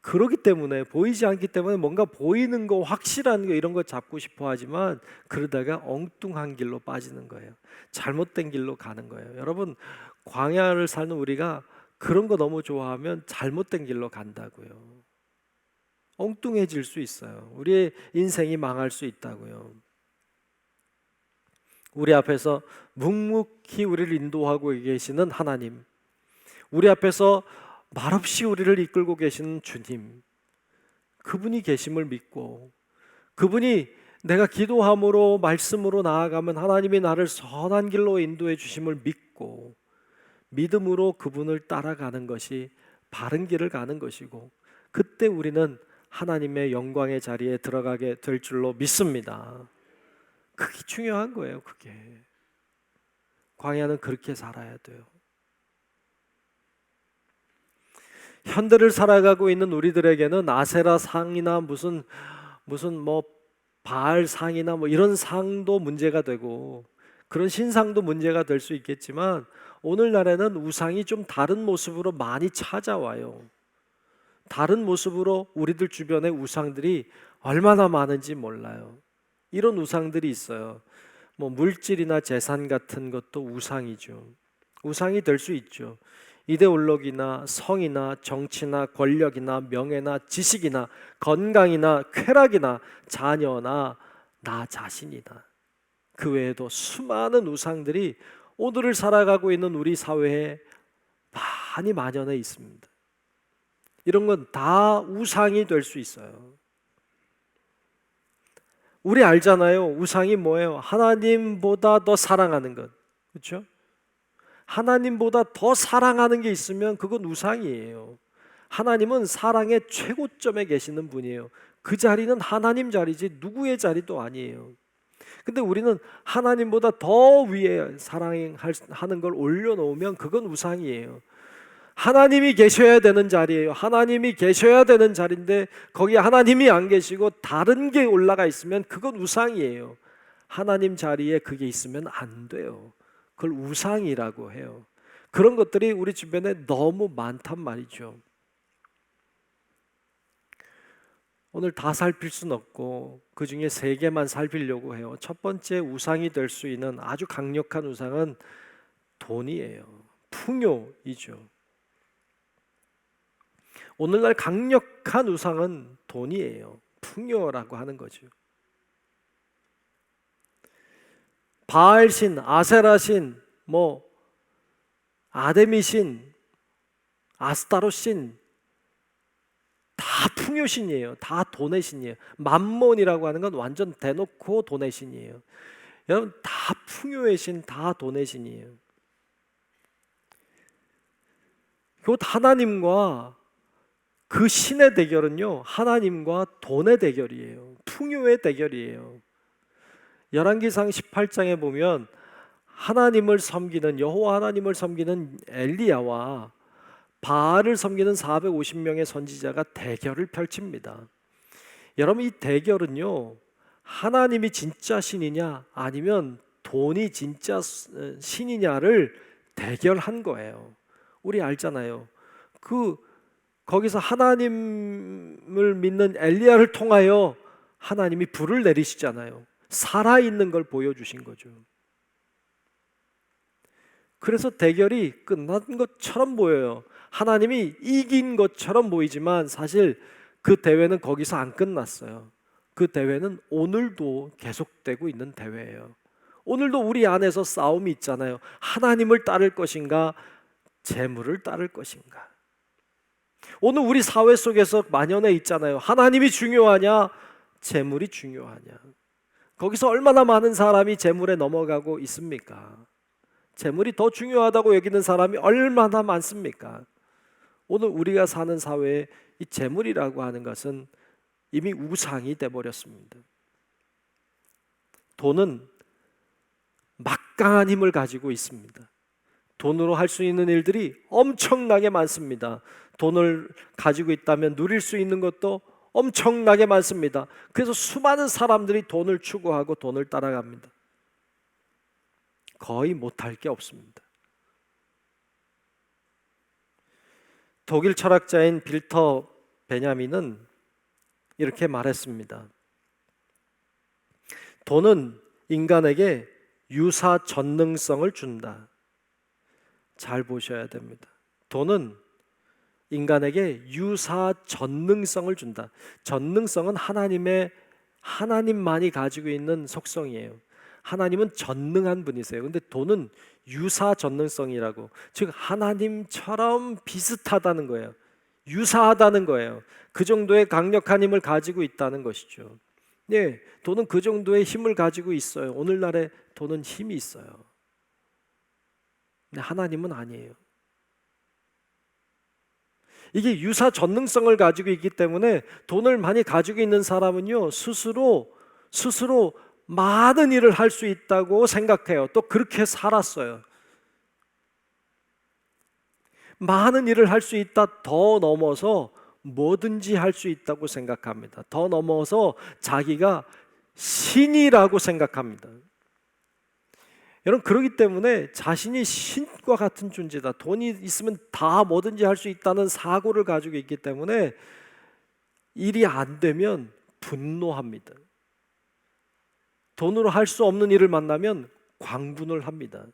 그러기 때문에, 보이지 않기 때문에 뭔가 보이는 거, 확실한 거 이런 거 잡고 싶어 하지만 그러다가 엉뚱한 길로 빠지는 거예요. 잘못된 길로 가는 거예요. 여러분, 광야를 사는 우리가 그런 거 너무 좋아하면 잘못된 길로 간다고요. 엉뚱해질 수 있어요. 우리의 인생이 망할 수 있다고요. 우리 앞에서 묵묵히 우리를 인도하고 계시는 하나님, 우리 앞에서 말없이 우리를 이끌고 계시는 주님, 그분이 계심을 믿고, 그분이 내가 기도함으로 말씀으로 나아가면 하나님이 나를 선한 길로 인도해 주심을 믿고, 믿음으로 그분을 따라가는 것이 바른 길을 가는 것이고, 그때 우리는 하나님의 영광의 자리에 들어가게 될 줄로 믿습니다. 그게 중요한 거예요. 그게 광야는 그렇게 살아야 돼요. 현대를 살아가고 있는 우리들에게는 아세라 상이나 무슨 뭐 바알 상이나 뭐 이런 상도 문제가 되고, 그런 신상도 문제가 될 수 있겠지만 오늘날에는 우상이 좀 다른 모습으로 많이 찾아와요. 다른 모습으로 우리들 주변에 우상들이 얼마나 많은지 몰라요. 이런 우상들이 있어요. 뭐 물질이나 재산 같은 것도 우상이죠. 우상이 될 수 있죠. 이데올로기나 성이나 정치나 권력이나 명예나 지식이나 건강이나 쾌락이나 자녀나 나 자신이다. 그 외에도 수많은 우상들이 오늘을 살아가고 있는 우리 사회에 많이 만연해 있습니다. 이런 건 다 우상이 될 수 있어요. 우리 알잖아요. 우상이 뭐예요? 하나님보다 더 사랑하는 것. 그렇죠? 하나님보다 더 사랑하는 게 있으면 그건 우상이에요. 하나님은 사랑의 최고점에 계시는 분이에요. 그 자리는 하나님 자리지 누구의 자리도 아니에요. 근데 우리는 하나님보다 더 위에 사랑하는 걸 올려놓으면 그건 우상이에요. 하나님이 계셔야 되는 자리예요. 하나님이 계셔야 되는 자리인데 거기에 하나님이 안 계시고 다른 게 올라가 있으면 그건 우상이에요. 하나님 자리에 그게 있으면 안 돼요. 그걸 우상이라고 해요. 그런 것들이 우리 주변에 너무 많단 말이죠. 오늘 다 살필 수는 없고 그 중에 3개만 살피려고 해요. 첫 번째 우상이 될 수 있는 아주 강력한 우상은 돈이에요. 풍요이죠. 오늘날 강력한 우상은 돈이에요. 풍요라고 하는 거죠. 바알신, 아세라신, 아데미신, 아스타로신 다 풍요신이에요. 다 돈의 신이에요. 맘몬이라고 하는 건 완전 대놓고 돈의 신이에요. 여러분 다 풍요의 신, 다 돈의 신이에요. 곧 하나님과 그 신의 대결은요, 하나님과 돈의 대결이에요. 풍요의 대결이에요. 열왕기상 18장에 보면 하나님을 섬기는 여호와 하나님을 섬기는 엘리야와 바알을 섬기는 450명의 선지자가 대결을 펼칩니다. 여러분 이 대결은요, 하나님이 진짜 신이냐 아니면 돈이 진짜 신이냐를 대결한 거예요. 우리 알잖아요. 거기서 하나님을 믿는 엘리야를 통하여 하나님이 불을 내리시잖아요. 살아있는 걸 보여주신 거죠. 그래서 대결이 끝난 것처럼 보여요. 하나님이 이긴 것처럼 보이지만 사실 그 대회는 거기서 안 끝났어요. 그 대회는 오늘도 계속되고 있는 대회예요. 오늘도 우리 안에서 싸움이 있잖아요. 하나님을 따를 것인가, 재물을 따를 것인가. 오늘 우리 사회 속에서 만연해 있잖아요. 하나님이 중요하냐, 재물이 중요하냐. 거기서 얼마나 많은 사람이 재물에 넘어가고 있습니까? 재물이 더 중요하다고 여기는 사람이 얼마나 많습니까? 오늘 우리가 사는 사회에 이 재물이라고 하는 것은 이미 우상이 돼버렸습니다. 돈은 막강한 힘을 가지고 있습니다. 돈으로 할 수 있는 일들이 엄청나게 많습니다. 돈을 가지고 있다면 누릴 수 있는 것도 엄청나게 많습니다. 그래서 수많은 사람들이 돈을 추구하고 돈을 따라갑니다. 거의 못할 게 없습니다. 독일 철학자인 빌터 베냐민은 이렇게 말했습니다. 돈은 인간에게 유사 전능성을 준다. 잘 보셔야 됩니다. 돈은 인간에게 유사 전능성을 준다. 전능성은 하나님만이 가지고 있는 속성이에요. 하나님은 전능한 분이세요. 근데 돈은 유사 전능성이라고, 즉 하나님처럼 비슷하다는 거예요. 유사하다는 거예요. 그 정도의 강력한 힘을 가지고 있다는 것이죠. 네, 돈은 그 정도의 힘을 가지고 있어요. 오늘날에 돈은 힘이 있어요. 근데 하나님은 아니에요. 이게 유사 전능성을 가지고 있기 때문에 돈을 많이 가지고 있는 사람은요, 스스로 많은 일을 할 수 있다고 생각해요. 또 그렇게 살았어요. 많은 일을 할 수 있다, 더 넘어서 뭐든지 할 수 있다고 생각합니다. 더 넘어서 자기가 신이라고 생각합니다. 여러분, 그렇기 때문에 자신이 신과 같은 존재다, 돈이 있으면 다 뭐든지 할 수 있다는 사고를 가지고 있기 때문에 일이 안 되면 분노합니다. 돈으로 할 수 없는 일을 만나면 광분을 합니다.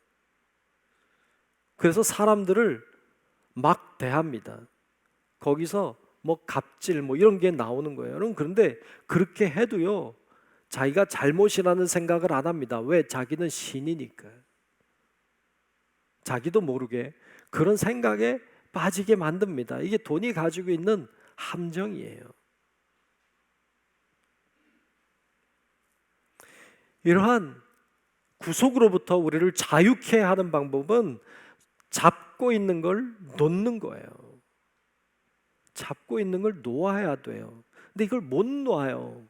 그래서 사람들을 막 대합니다. 거기서 뭐 갑질 뭐 이런 게 나오는 거예요. 여러분, 그런데 그렇게 해도요, 자기가 잘못이라는 생각을 안 합니다. 왜? 자기는 신이니까. 자기도 모르게 그런 생각에 빠지게 만듭니다. 이게 돈이 가지고 있는 함정이에요. 이러한 구속으로부터 우리를 자유케 하는 방법은 잡고 있는 걸 놓는 거예요. 잡고 있는 걸 놓아야 돼요. 근데 이걸 못 놓아요.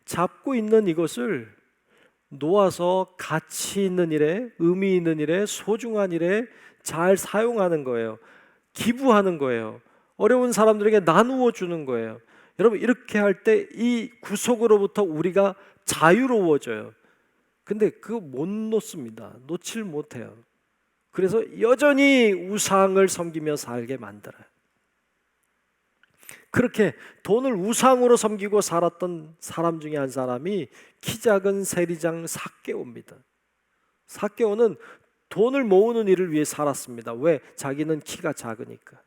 잡고 있는 이것을 놓아서 가치 있는 일에, 의미 있는 일에, 소중한 일에 잘 사용하는 거예요. 기부하는 거예요. 어려운 사람들에게 나누어 주는 거예요. 여러분, 이렇게 할 때 이 구속으로부터 우리가 자유로워져요. 근데 그거 못 놓습니다. 놓질 못해요. 그래서 여전히 우상을 섬기며 살게 만들어요. 그렇게 돈을 우상으로 섬기고 살았던 사람 중에 한 사람이 키 작은 세리장 삭개오입니다. 삭개오는 돈을 모으는 일을 위해 살았습니다. 왜? 자기는 키가 작으니까.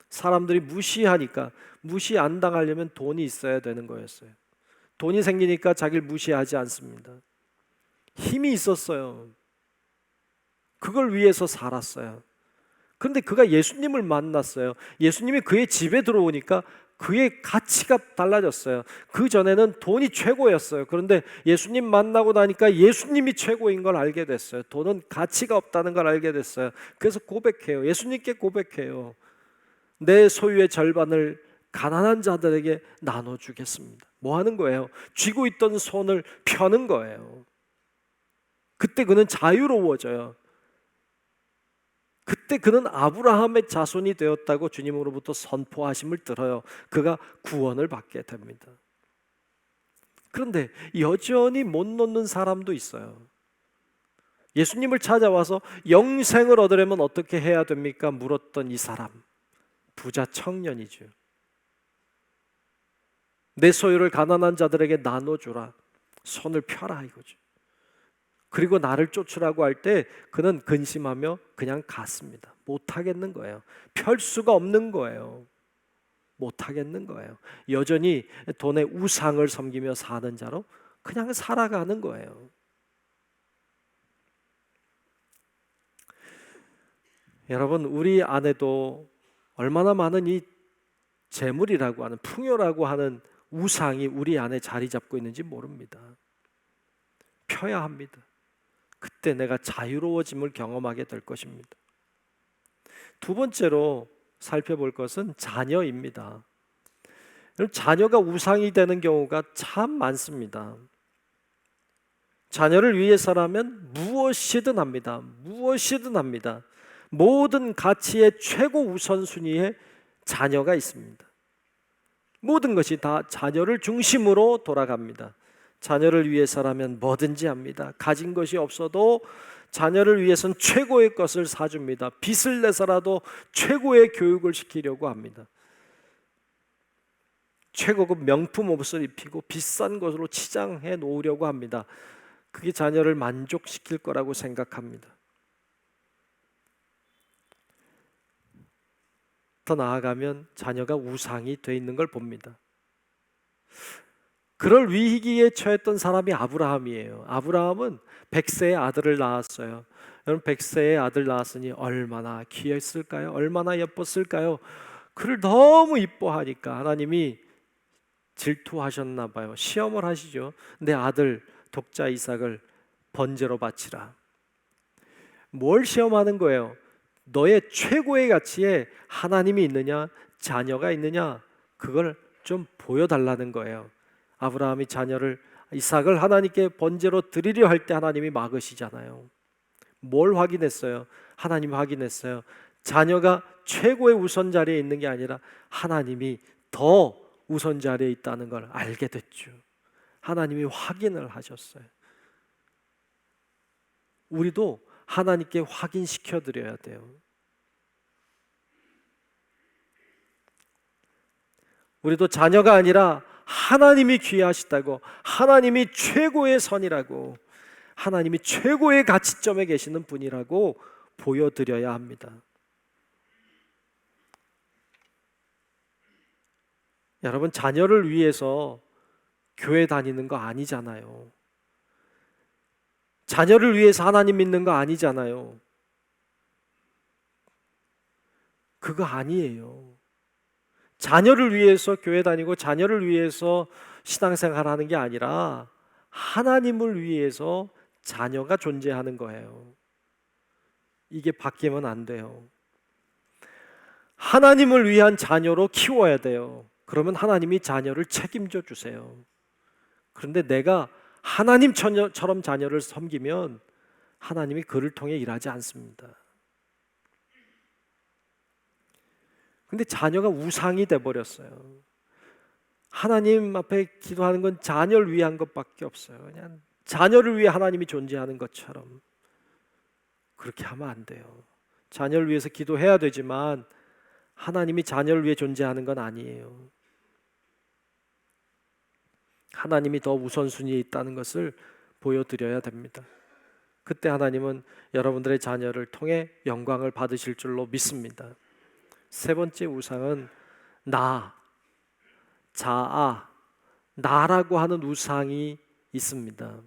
사람들이 무시하니까, 무시 안 당하려면 돈이 있어야 되는 거였어요. 돈이 생기니까 자기를 무시하지 않습니다. 힘이 있었어요. 그걸 위해서 살았어요. 그런데 그가 예수님을 만났어요. 예수님이 그의 집에 들어오니까 그의 가치가 달라졌어요. 그 전에는 돈이 최고였어요. 그런데 예수님 만나고 나니까 예수님이 최고인 걸 알게 됐어요. 돈은 가치가 없다는 걸 알게 됐어요. 그래서 고백해요. 예수님께 고백해요. 내 소유의 절반을 가난한 자들에게 나눠주겠습니다. 뭐 하는 거예요? 쥐고 있던 손을 펴는 거예요. 그때 그는 자유로워져요. 그때 그는 아브라함의 자손이 되었다고 주님으로부터 선포하심을 들어요. 그가 구원을 받게 됩니다. 그런데 여전히 못 놓는 사람도 있어요. 예수님을 찾아와서 영생을 얻으려면 어떻게 해야 됩니까? 물었던 이 사람, 부자 청년이죠. 내 소유를 가난한 자들에게 나눠주라, 손을 펴라 이거죠. 그리고 나를 쫓으라고 할 때 그는 근심하며 그냥 갔습니다. 못하겠는 거예요. 펼 수가 없는 거예요. 못하겠는 거예요. 여전히 돈의 우상을 섬기며 사는 자로 그냥 살아가는 거예요. 여러분, 우리 안에도 얼마나 많은 이 재물이라고 하는, 풍요라고 하는 우상이 우리 안에 자리 잡고 있는지 모릅니다. 펴야 합니다. 그때 내가 자유로워짐을 경험하게 될 것입니다. 두 번째로 살펴볼 것은 자녀입니다. 자녀가 우상이 되는 경우가 참 많습니다. 자녀를 위해서라면 무엇이든 합니다. 무엇이든 합니다. 모든 가치의 최고 우선순위에 자녀가 있습니다. 모든 것이 다 자녀를 중심으로 돌아갑니다. 자녀를 위해서라면 뭐든지 합니다. 가진 것이 없어도 자녀를 위해서는 최고의 것을 사줍니다. 빚을 내서라도 최고의 교육을 시키려고 합니다. 최고급 명품 옷을 입히고 비싼 것으로 치장해 놓으려고 합니다. 그게 자녀를 만족시킬 거라고 생각합니다. 더 나아가면 자녀가 우상이 돼 있는 걸 봅니다. 그럴 위기에 처했던 사람이 아브라함이에요. 아브라함은 100세의 아들을 낳았어요. 여러분, 100세의 아들 낳았으니 얼마나 귀했을까요? 얼마나 예뻤을까요? 그를 너무 이뻐하니까 하나님이 질투하셨나 봐요. 시험을 하시죠. 내 아들 독자 이삭을 번제로 바치라. 뭘 시험하는 거예요? 너의 최고의 가치에 하나님이 있느냐, 자녀가 있느냐, 그걸 좀 보여달라는 거예요. 아브라함이 자녀를, 이삭을 하나님께 번제로 드리려 할 때 하나님이 막으시잖아요. 뭘 확인했어요? 하나님 확인했어요. 자녀가 최고의 우선 자리에 있는 게 아니라 하나님이 더 우선 자리에 있다는 걸 알게 됐죠. 하나님이 확인을 하셨어요. 우리도 하나님께 확인시켜 드려야 돼요. 우리도 자녀가 아니라 하나님이 귀하시다고, 하나님이 최고의 선이라고, 하나님이 최고의 가치점에 계시는 분이라고 보여드려야 합니다. 여러분, 자녀를 위해서 교회 다니는 거 아니잖아요. 자녀를 위해서 하나님 믿는 거 아니잖아요. 그거 아니에요. 자녀를 위해서 교회 다니고 자녀를 위해서 신앙생활 하는 게 아니라 하나님을 위해서 자녀가 존재하는 거예요. 이게 바뀌면 안 돼요. 하나님을 위한 자녀로 키워야 돼요. 그러면 하나님이 자녀를 책임져 주세요. 그런데 내가 하나님처럼 자녀를 섬기면 하나님이 그를 통해 일하지 않습니다. 근데 자녀가 우상이 돼버렸어요. 하나님 앞에 기도하는 건 자녀를 위한 것밖에 없어요. 그냥 자녀를 위해 하나님이 존재하는 것처럼. 그렇게 하면 안 돼요. 자녀를 위해서 기도해야 되지만 하나님이 자녀를 위해 존재하는 건 아니에요. 하나님이 더 우선순위에 있다는 것을 보여드려야 됩니다. 그때 하나님은 여러분들의 자녀를 통해 영광을 받으실 줄로 믿습니다. 세 번째 우상은 나, 자아, 나라고 하는 우상이 있습니다.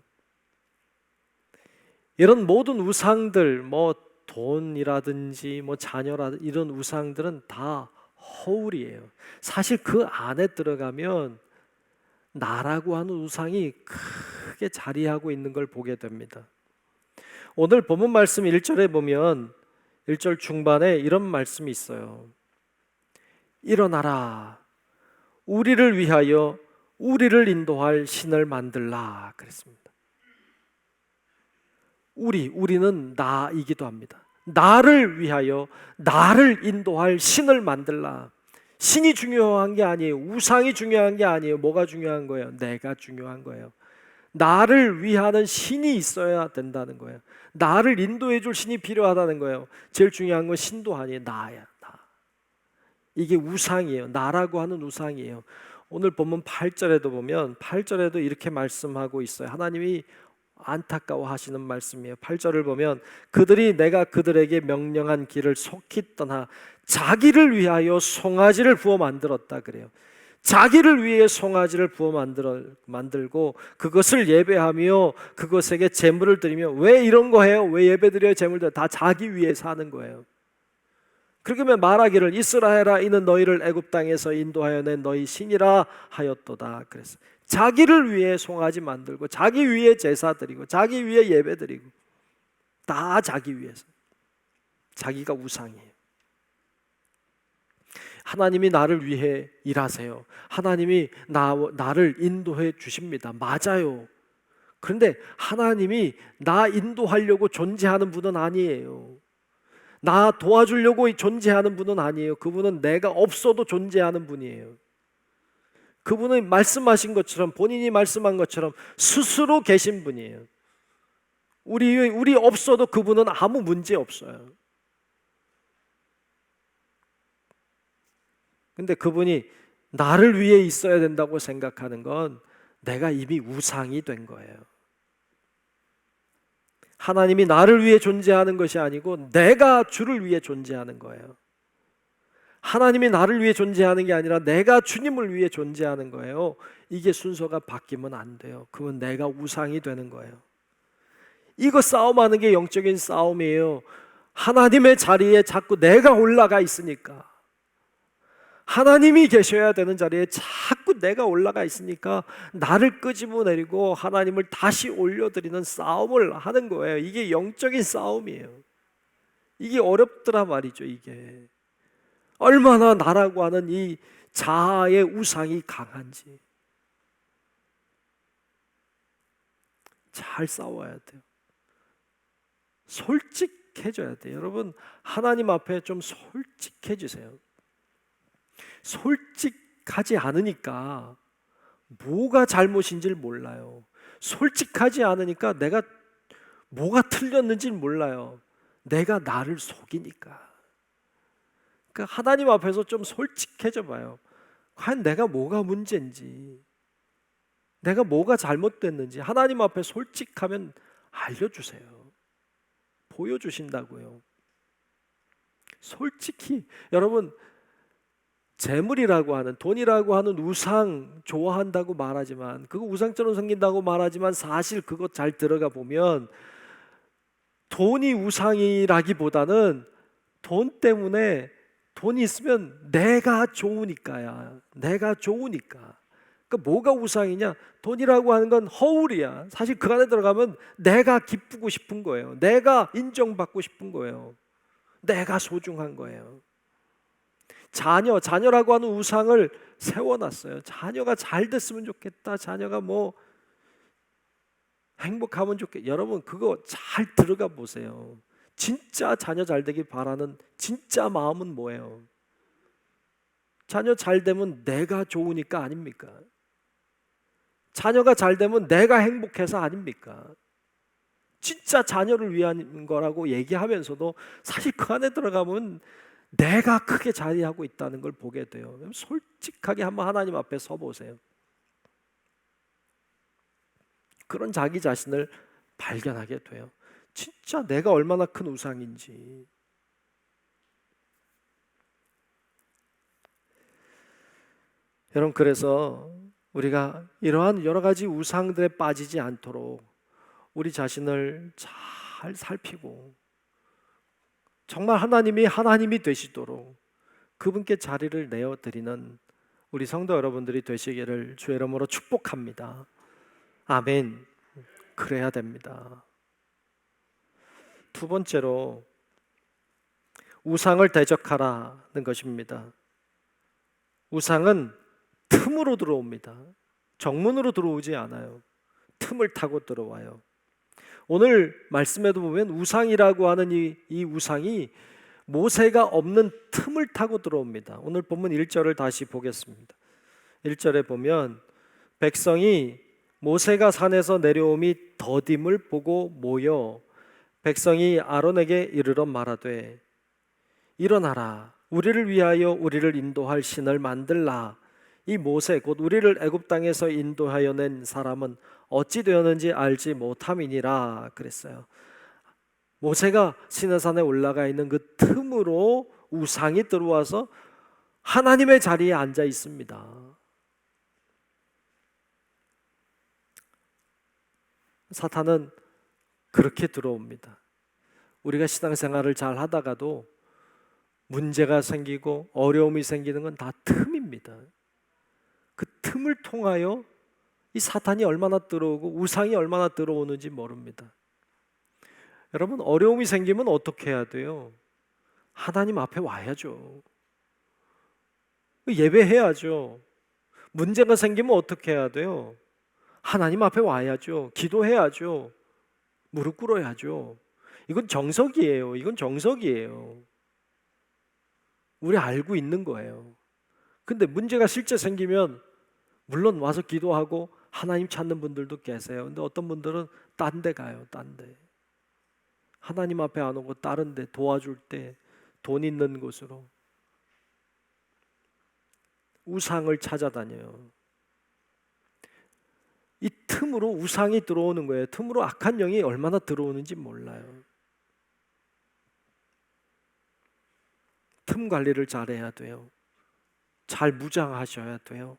이런 모든 우상들, 돈이라든지 자녀라든지 이런 우상들은 다 허울이에요. 사실 그 안에 들어가면 나라고 하는 우상이 크게 자리하고 있는 걸 보게 됩니다. 오늘 본문 말씀 1절에 보면 1절 중반에 이런 말씀이 있어요. 일어나라, 우리를 위하여 우리를 인도할 신을 만들라 그랬습니다. 우리는 나이기도 합니다. 나를 위하여 나를 인도할 신을 만들라. 신이 중요한 게 아니에요. 우상이 중요한 게 아니에요. 뭐가 중요한 거예요? 내가 중요한 거예요. 나를 위하는 신이 있어야 된다는 거예요. 나를 인도해 줄 신이 필요하다는 거예요. 제일 중요한 건 신도 아니에요. 나야, 나. 이게 우상이에요. 나라고 하는 우상이에요. 오늘 본문 8절에도 보면 8절에도 이렇게 말씀하고 있어요. 하나님이 안타까워하시는 말씀이에요. 8절을 보면 그들이 내가 그들에게 명령한 길을 속히 떠나 자기를 위하여 송아지를 부어 만들었다 그래요. 자기를 위해 송아지를 부어 만들고 그것을 예배하며 그것에게 제물을 드리며. 왜 이런 거 해요? 왜 예배 드려요? 제물 드려요? 다 자기 위해 사는 거예요. 그러면 말하기를 이스라엘아 이는 너희를 애굽 땅에서 인도하여 낸 너희 신이라 하였도다 그랬어요. 자기를 위해 송아지 만들고 자기 위해 제사 드리고 자기 위해 예배 드리고 다 자기 위해서. 자기가 우상이에요. 하나님이 나를 위해 일하세요. 하나님이 나를 인도해 주십니다. 맞아요. 그런데 하나님이 나 인도하려고 존재하는 분은 아니에요. 나 도와주려고 존재하는 분은 아니에요. 그분은 내가 없어도 존재하는 분이에요. 그분은 말씀하신 것처럼 본인이 말씀한 것처럼 스스로 계신 분이에요. 우리 없어도 그분은 아무 문제 없어요. 근데 그분이 나를 위해 있어야 된다고 생각하는 건 내가 이미 우상이 된 거예요. 하나님이 나를 위해 존재하는 것이 아니고 내가 주를 위해 존재하는 거예요. 하나님이 나를 위해 존재하는 게 아니라 내가 주님을 위해 존재하는 거예요. 이게 순서가 바뀌면 안 돼요. 그건 내가 우상이 되는 거예요. 이거 싸움하는 게 영적인 싸움이에요. 하나님의 자리에 자꾸 내가 올라가 있으니까, 하나님이 계셔야 되는 자리에 자꾸 내가 올라가 있으니까 나를 끄집어내리고 하나님을 다시 올려드리는 싸움을 하는 거예요. 이게 영적인 싸움이에요. 이게 어렵더라 말이죠. 이게 얼마나 나라고 하는 이 자아의 우상이 강한지 잘 싸워야 돼요. 솔직해져야 돼요. 여러분, 하나님 앞에 좀 솔직해지세요. 솔직하지 않으니까 뭐가 잘못인지를 몰라요. 솔직하지 않으니까 내가 뭐가 틀렸는지는 몰라요. 내가 나를 속이니까. 그러니까 하나님 앞에서 좀 솔직해져 봐요. 과연 내가 뭐가 문제인지, 내가 뭐가 잘못됐는지 하나님 앞에 솔직하면 알려주세요. 보여주신다고요. 솔직히 여러분, 재물이라고 하는, 돈이라고 하는 우상 좋아한다고 말하지만, 그거 우상처럼 생긴다고 말하지만 사실 그거 잘 들어가 보면 돈이 우상이라기보다는 돈 때문에, 돈이 있으면 내가 좋으니까야. 내가 좋으니까. 그러니까 뭐가 우상이냐? 돈이라고 하는 건 허울이야. 사실 그 안에 들어가면 내가 기쁘고 싶은 거예요. 내가 인정받고 싶은 거예요. 내가 소중한 거예요. 자녀라고 하는 우상을 세워놨어요. 자녀가 잘 됐으면 좋겠다. 자녀가 뭐 행복하면 좋겠다. 여러분, 그거 잘 들어가 보세요. 진짜 자녀 잘 되길 바라는 진짜 마음은 뭐예요? 자녀 잘 되면 내가 좋으니까 아닙니까? 자녀가 잘 되면 내가 행복해서 아닙니까? 진짜 자녀를 위한 거라고 얘기하면서도 사실 그 안에 들어가면 내가 크게 자리하고 있다는 걸 보게 돼요. 솔직하게 한번 하나님 앞에 서보세요. 그런 자기 자신을 발견하게 돼요. 진짜 내가 얼마나 큰 우상인지. 여러분, 그래서 우리가 이러한 여러 가지 우상들에 빠지지 않도록 우리 자신을 잘 살피고 정말 하나님이 되시도록 그분께 자리를 내어드리는 우리 성도 여러분들이 되시기를 주의 이름으로 축복합니다. 아멘. 그래야 됩니다. 두 번째로 우상을 대적하라는 것입니다. 우상은 틈으로 들어옵니다. 정문으로 들어오지 않아요. 틈을 타고 들어와요. 오늘 말씀에도 보면 우상이라고 하는 이 우상이 모세가 없는 틈을 타고 들어옵니다. 오늘 본문 1절을 다시 보겠습니다. 1절에 보면 백성이 모세가 산에서 내려옴이 더딤을 보고 모여 백성이 아론에게 이르러 말하되 일어나라 우리를 위하여 우리를 인도할 신을 만들라. 이 모세 곧 우리를 애굽 땅에서 인도하여 낸 사람은 어찌 되었는지 알지 못함이니라 그랬어요. 모세가 시내산에 올라가 있는 그 틈으로 우상이 들어와서 하나님의 자리에 앉아 있습니다. 사탄은 그렇게 들어옵니다. 우리가 신앙생활을 잘 하다가도 문제가 생기고 어려움이 생기는 건 다 틈입니다. 그 틈을 통하여 이 사탄이 얼마나 들어오고 우상이 얼마나 들어오는지 모릅니다. 여러분, 어려움이 생기면 어떻게 해야 돼요? 하나님 앞에 와야죠. 예배해야죠. 문제가 생기면 어떻게 해야 돼요? 하나님 앞에 와야죠. 기도해야죠. 무릎 꿇어야죠. 이건 정석이에요. 이건 정석이에요. 우리 알고 있는 거예요. 근데 문제가 실제 생기면 물론 와서 기도하고 하나님 찾는 분들도 계세요. 근데 어떤 분들은 딴 데 가요. 딴 데. 하나님 앞에 안 오고 다른 데 도와줄 때 돈 있는 곳으로 우상을 찾아다녀요. 이 틈으로 우상이 들어오는 거예요. 틈으로 악한 영이 얼마나 들어오는지 몰라요. 틈 관리를 잘해야 돼요. 잘 무장하셔야 돼요.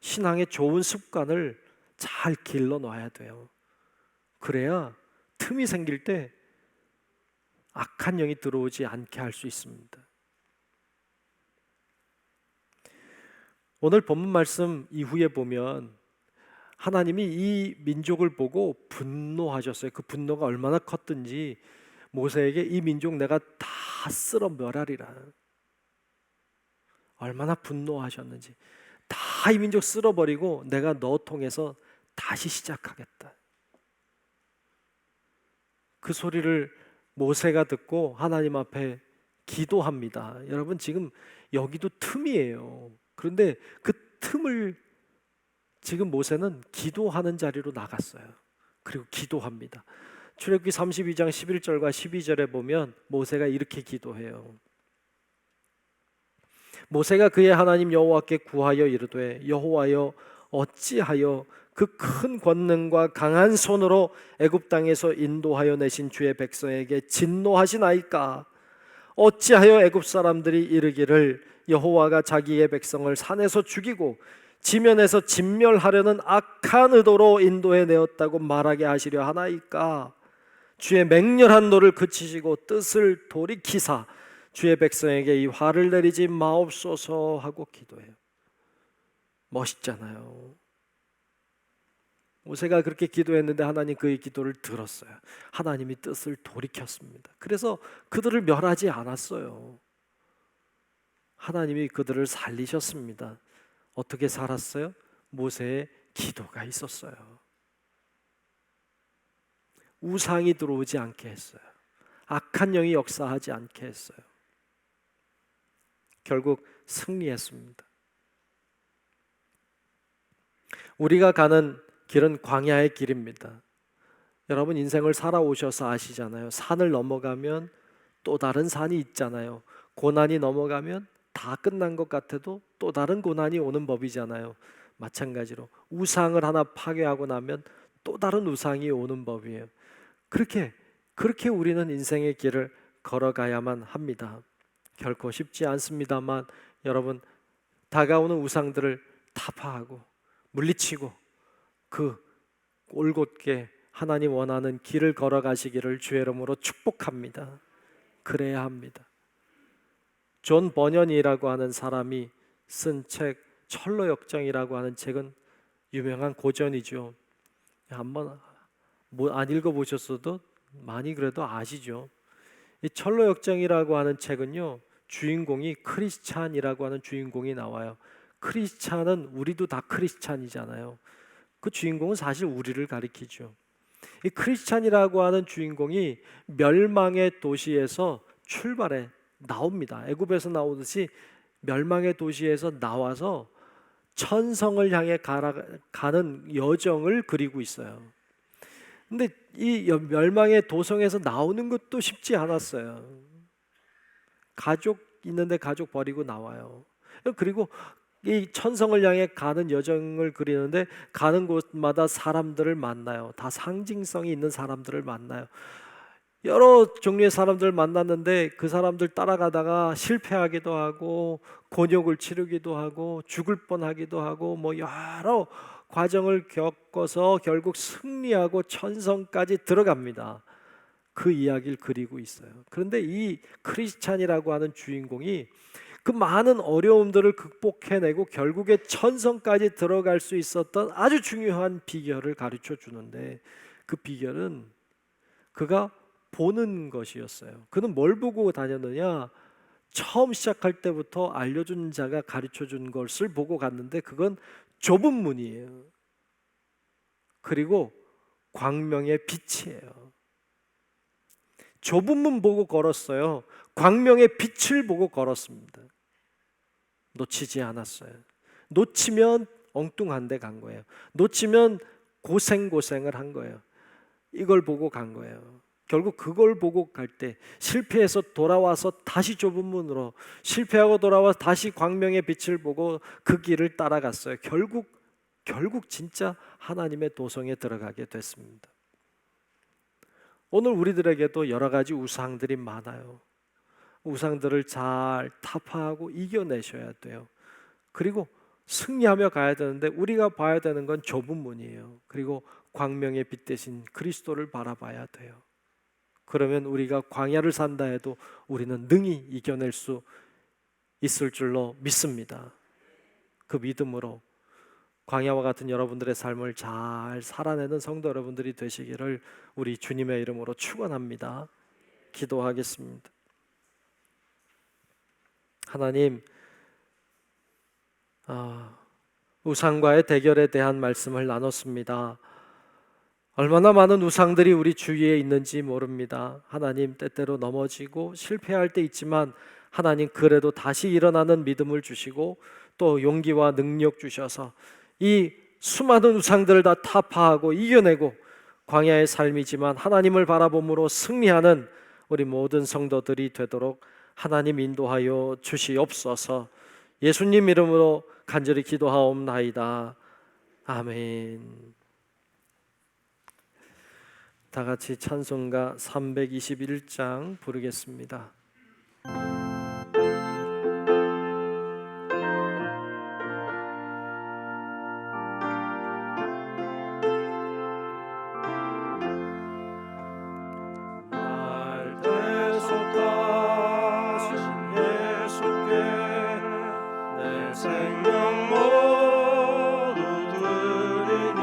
신앙의 좋은 습관을 잘 길러 놔야 돼요. 그래야 틈이 생길 때 악한 영이 들어오지 않게 할 수 있습니다. 오늘 본문 말씀 이후에 보면 하나님이 이 민족을 보고 분노하셨어요. 그 분노가 얼마나 컸든지 모세에게 이 민족 내가 다 쓸어 멸하리라. 얼마나 분노하셨는지. 다 이 민족 쓸어버리고 내가 너 통해서 다시 시작하겠다. 그 소리를 모세가 듣고 하나님 앞에 기도합니다. 여러분, 지금 여기도 틈이에요. 그런데 그 틈을 지금 모세는 기도하는 자리로 나갔어요. 그리고 기도합니다. 출애굽기 32장 11절과 12절에 보면 모세가 이렇게 기도해요. 모세가 그의 하나님 여호와께 구하여 이르되 여호와여 어찌하여 그 큰 권능과 강한 손으로 애굽 땅에서 인도하여 내신 주의 백성에게 진노하시나이까? 어찌하여 애굽 사람들이 이르기를 여호와가 자기의 백성을 산에서 죽이고 지면에서 진멸하려는 악한 의도로 인도해 내었다고 말하게 하시려 하나이까? 주의 맹렬한 노를 그치시고 뜻을 돌이키사 주의 백성에게 이 화를 내리지 마옵소서 하고 기도해요. 멋있잖아요. 모세가 그렇게 기도했는데 하나님 그의 기도를 들었어요. 하나님이 뜻을 돌이켰습니다. 그래서 그들을 멸하지 않았어요. 하나님이 그들을 살리셨습니다. 어떻게 살았어요? 모세의 기도가 있었어요. 우상이 들어오지 않게 했어요. 악한 영이 역사하지 않게 했어요. 결국 승리했습니다. 우리가 가는 길은 광야의 길입니다. 여러분 인생을 살아오셔서 아시잖아요. 산을 넘어가면 또 다른 산이 있잖아요. 고난이 넘어가면 다 끝난 것 같아도 또 다른 고난이 오는 법이잖아요. 마찬가지로 우상을 하나 파괴하고 나면 또 다른 우상이 오는 법이에요. 그렇게 우리는 인생의 길을 걸어가야만 합니다. 결코 쉽지 않습니다만 여러분 다가오는 우상들을 타파하고 물리치고 그 올곧게 하나님 원하는 길을 걸어가시기를 주의 이름으로 축복합니다. 그래야 합니다. 존 버년이라고 하는 사람이 쓴 책 철로역정이라고 하는 책은 유명한 고전이죠. 한번 안 읽어보셨어도 많이 그래도 아시죠. 이 철로역정이라고 하는 책은요, 주인공이 크리스찬이라고 하는 주인공이 나와요. 크리스찬은 우리도 다 크리스찬이잖아요. 그 주인공은 사실 우리를 가리키죠. 이 크리스찬이라고 하는 주인공이 멸망의 도시에서 출발해 나옵니다. 애굽에서 나오듯이 멸망의 도시에서 나와서 천성을 향해 가는 여정을 그리고 있어요. 근데 이 멸망의 도성에서 나오는 것도 쉽지 않았어요. 가족 있는데 가족 버리고 나와요. 그리고 이 천성을 향해 가는 여정을 그리는데 가는 곳마다 사람들을 만나요. 다 상징성이 있는 사람들을 만나요. 여러 종류의 사람들을 만났는데 그 사람들 따라가다가 실패하기도 하고 곤욕을 치르기도 하고 죽을 뻔하기도 하고 뭐 여러 과정을 겪어서 결국 승리하고 천성까지 들어갑니다. 그 이야기를 그리고 있어요. 그런데 이 크리스찬이라고 하는 주인공이 그 많은 어려움들을 극복해내고 결국에 천성까지 들어갈 수 있었던 아주 중요한 비결을 가르쳐 주는데 그 비결은 그가 보는 것이었어요. 그는 뭘 보고 다녔느냐? 처음 시작할 때부터 알려준 자가 가르쳐 준 것을 보고 갔는데 그건 좁은 문이에요. 그리고 광명의 빛이에요. 좁은 문 보고 걸었어요. 광명의 빛을 보고 걸었습니다. 놓치지 않았어요. 놓치면 엉뚱한 데 간 거예요. 놓치면 고생을 한 거예요. 이걸 보고 간 거예요. 결국 그걸 보고 갈 때 실패해서 돌아와서 다시 좁은 문으로 실패하고 돌아와서 다시 광명의 빛을 보고 그 길을 따라갔어요. 결국 진짜 하나님의 도성에 들어가게 됐습니다. 오늘 우리들에게도 여러 가지 우상들이 많아요. 우상들을 잘 타파하고 이겨내셔야 돼요. 그리고 승리하며 가야 되는데 우리가 봐야 되는 건 좁은 문이에요. 그리고 광명의 빛 대신 그리스도를 바라봐야 돼요. 그러면 우리가 광야를 산다 해도 우리는 능히 이겨낼 수 있을 줄로 믿습니다. 그 믿음으로 광야와 같은 여러분들의 삶을 잘 살아내는 성도 여러분들이 되시기를 우리 주님의 이름으로 축원합니다. 기도하겠습니다. 하나님, 우상과의 대결에 대한 말씀을 나눴습니다. 얼마나 많은 우상들이 우리 주위에 있는지 모릅니다. 하나님, 때때로 넘어지고 실패할 때 있지만 하나님 그래도 다시 일어나는 믿음을 주시고 또 용기와 능력 주셔서 이 수많은 우상들을 다 타파하고 이겨내고 광야의 삶이지만 하나님을 바라봄으로 승리하는 우리 모든 성도들이 되도록 하나님 인도하여 주시옵소서. 예수님 이름으로 간절히 기도하옵나이다. 아멘. 다 같이 찬송가 321장 부르겠습니다. 날 대속하신 예수께 내 생명 모두 드리니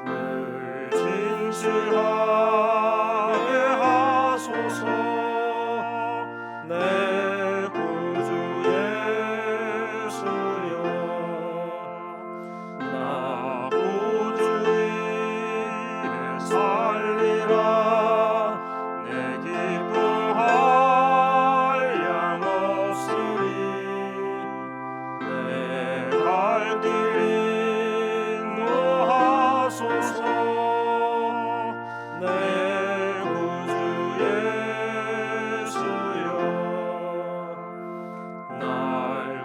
늘 진실하게 하소서. 내 구주 예수여, 나 구주 위에 살리라. 내 기쁨할 양 없으리. 내 갈 길 인도하소서. 내 구주 예수여, 날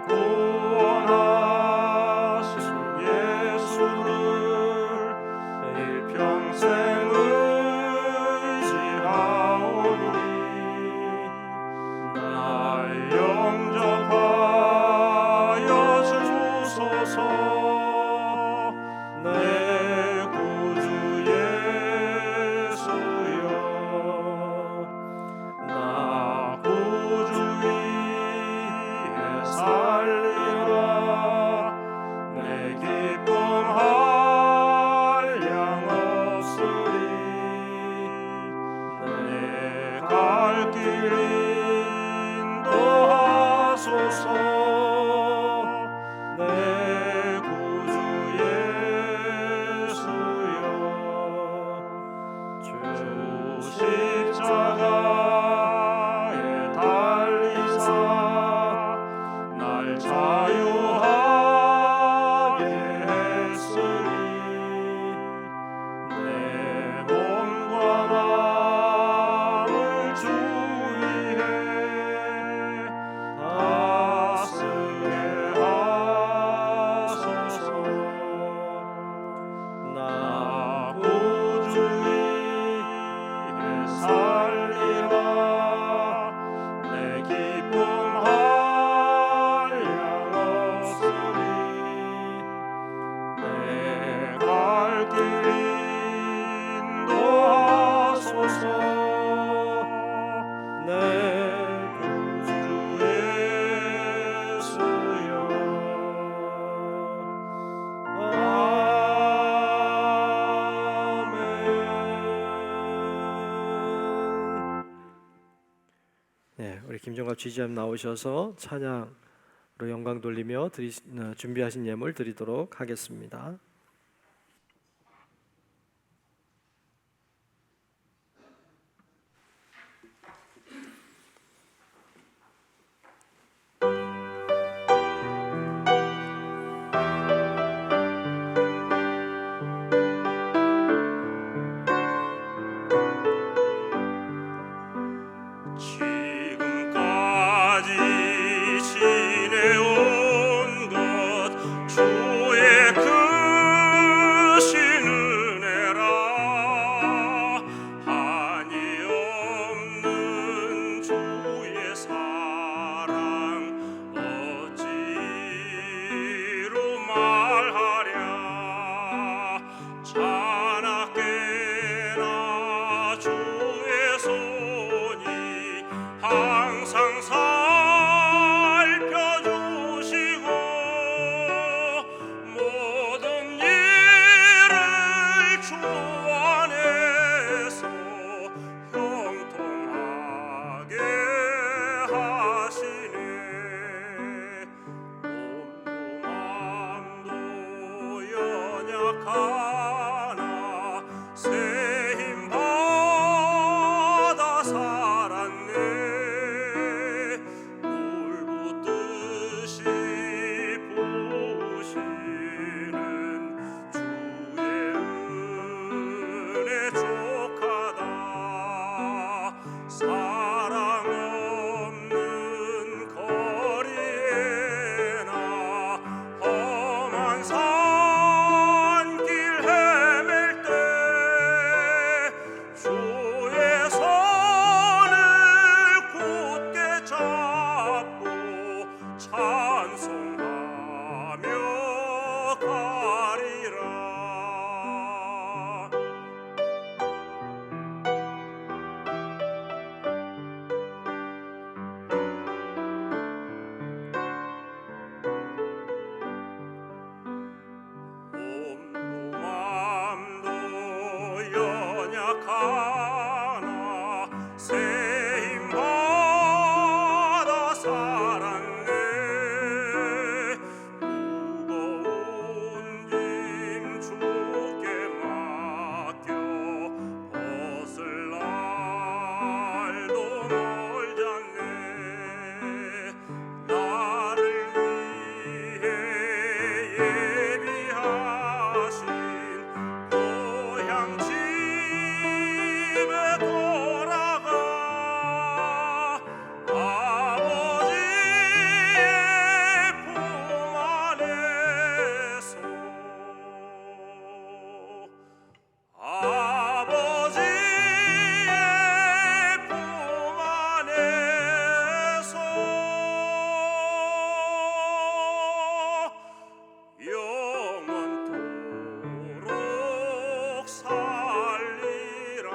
구원하신 예수를 일평생 의지하오니 날 영접하여 주소서. 내 구주 예수여, 나 구주 위에 살리라. 내 기쁨할 양 없으리. 내 갈 길 인도하소서. 내 구주 예수여, 주 십자가에 달리사 날 자유하게 했으니 내 몸과 마음을 주 위에 다스게 하소서. 나 구주 위에 살리라. 내 기쁨할 양 없으리. 내 갈 길 인도하소서. 내 구주 예수여, 아멘. 네, 우리 김정갑 지지님 나오셔서 찬양으로 영광 돌리며 준비하신 예물 드리도록 하겠습니다. 지금까지 지내온 것 주의 그 찬송하며 가리라. 몸도 맘도 연약하나 세임받아 살았네. 무거운 짐 주께 맡겨 벗을 날도 멀잖네. 나를 위해 예비하신 고향 집에 돌아가 아버지의 품 안에서 아버지의 품 안에서 영원토록 살리라.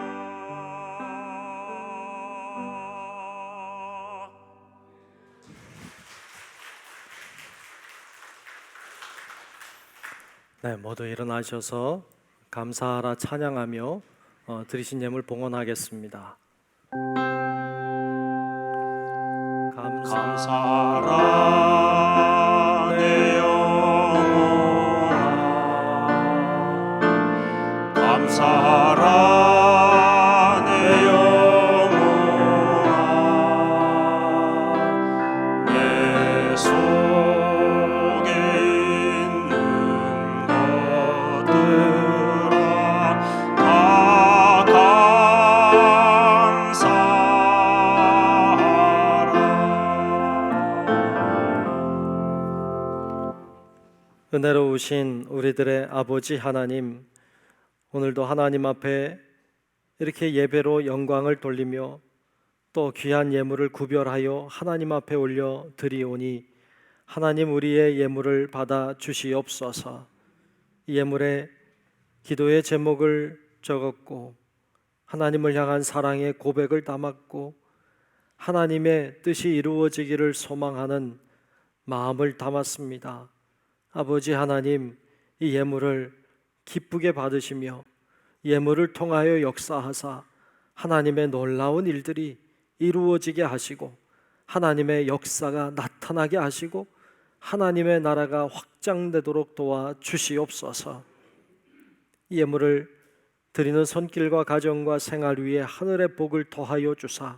네, 모두 일어나셔서 감사하라 찬양하며 드리신 예물 봉헌하겠습니다. 감사하라 내 영혼아, 감사하라 내 영혼아. 내 속에 있는 것들아 다 감사하라. 은혜로우신 우리들의 아버지 하나님, 오늘도 하나님 앞에 이렇게 예배로 영광을 돌리며 또 귀한 예물을 구별하여 하나님 앞에 올려 드리오니 하나님 우리의 예물을 받아 주시옵소서. 이 예물에 기도의 제목을 적었고 하나님을 향한 사랑의 고백을 담았고 하나님의 뜻이 이루어지기를 소망하는 마음을 담았습니다. 아버지 하나님, 이 예물을 기쁘게 받으시며 예물을 통하여 역사하사 하나님의 놀라운 일들이 이루어지게 하시고 하나님의 역사가 나타나게 하시고 하나님의 나라가 확장되도록 도와 주시옵소서. 이 예물을 드리는 손길과 가정과 생활 위에 하늘의 복을 더하여 주사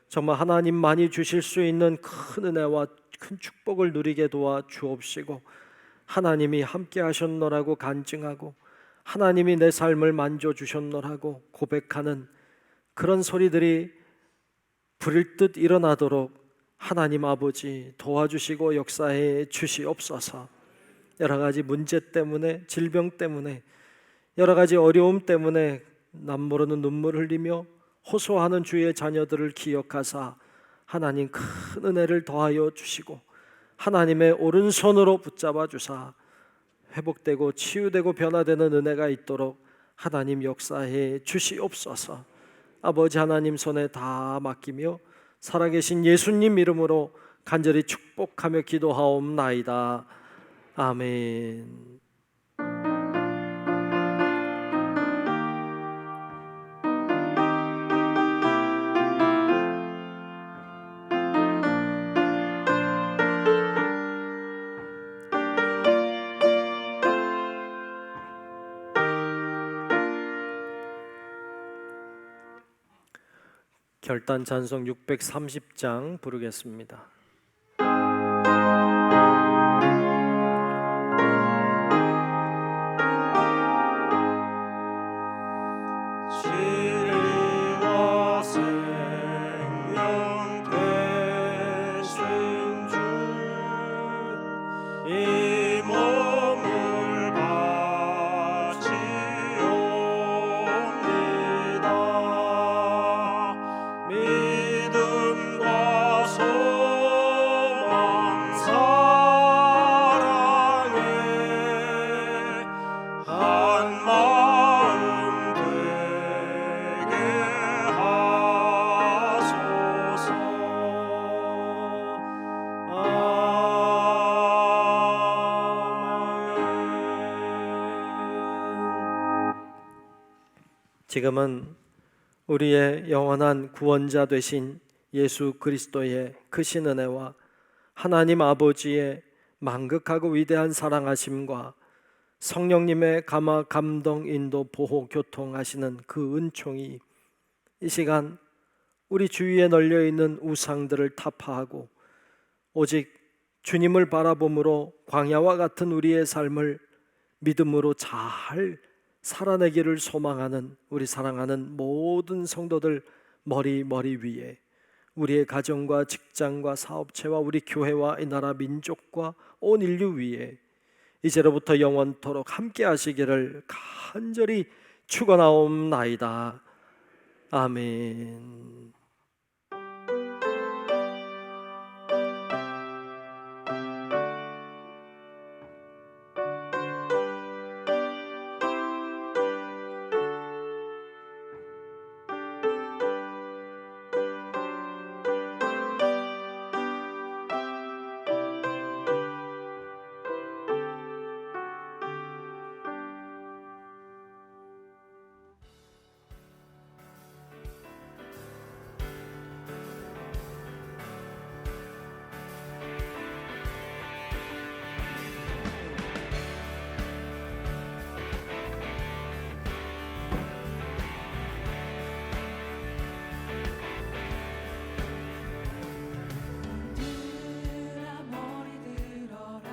정말 하나님만이 주실 수 있는 큰 은혜와 큰 축복을 누리게 도와 주옵시고 하나님이 함께 하셨노라고 간증하고 하나님이 내 삶을 만져주셨노라고 고백하는 그런 소리들이 불일듯 일어나도록 하나님 아버지 도와주시고 역사해 주시옵소서. 여러 가지 문제 때문에, 질병 때문에, 여러 가지 어려움 때문에 남모르는 눈물을 흘리며 호소하는 주의 자녀들을 기억하사 하나님 큰 은혜를 더하여 주시고 하나님의 오른손으로 붙잡아 주사 회복되고 치유되고 변화되는 은혜가 있도록 하나님 역사해 주시옵소서. 아버지 하나님 손에 다 맡기며 살아계신 예수님 이름으로 간절히 축복하며 기도하옵나이다. 아멘. 결단 찬송 630장 부르겠습니다. 진리와 생명 되신 주, 이 몸을 바치옵니다. 믿음과 소망 지금은 우리의 영원한 구원자 되신 예수 그리스도의 크신 은혜와 하나님 아버지의 만극하고 위대한 사랑하심과 성령님의 감화, 감동, 인도, 보호, 교통하시는 그 은총이 이 시간 우리 주위에 널려있는 우상들을 타파하고 오직 주님을 바라봄으로 광야와 같은 우리의 삶을 믿음으로 잘 살아내기를 소망하는 우리 사랑하는 모든 성도들 머리 위에 우리의 가정과 직장과 사업체와 우리 교회와 이 나라 민족과 온 인류 위에 이제로부터 영원토록 함께 하시기를 간절히 축원하옵나이다. 아멘. 들아 머리 들어라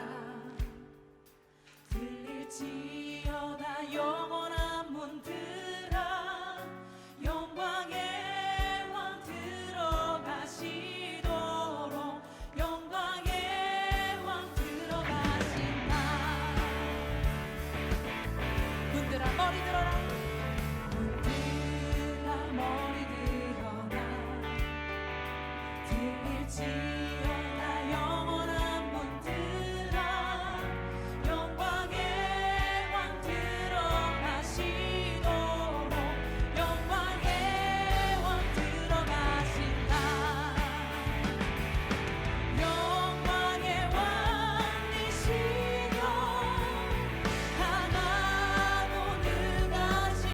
들릴지어다 영원한 문들아 영광의 왕 들어가시도록 영광의 왕 들어가신다. 문들아 머리 들어라 문들아 머리 들어라 들릴지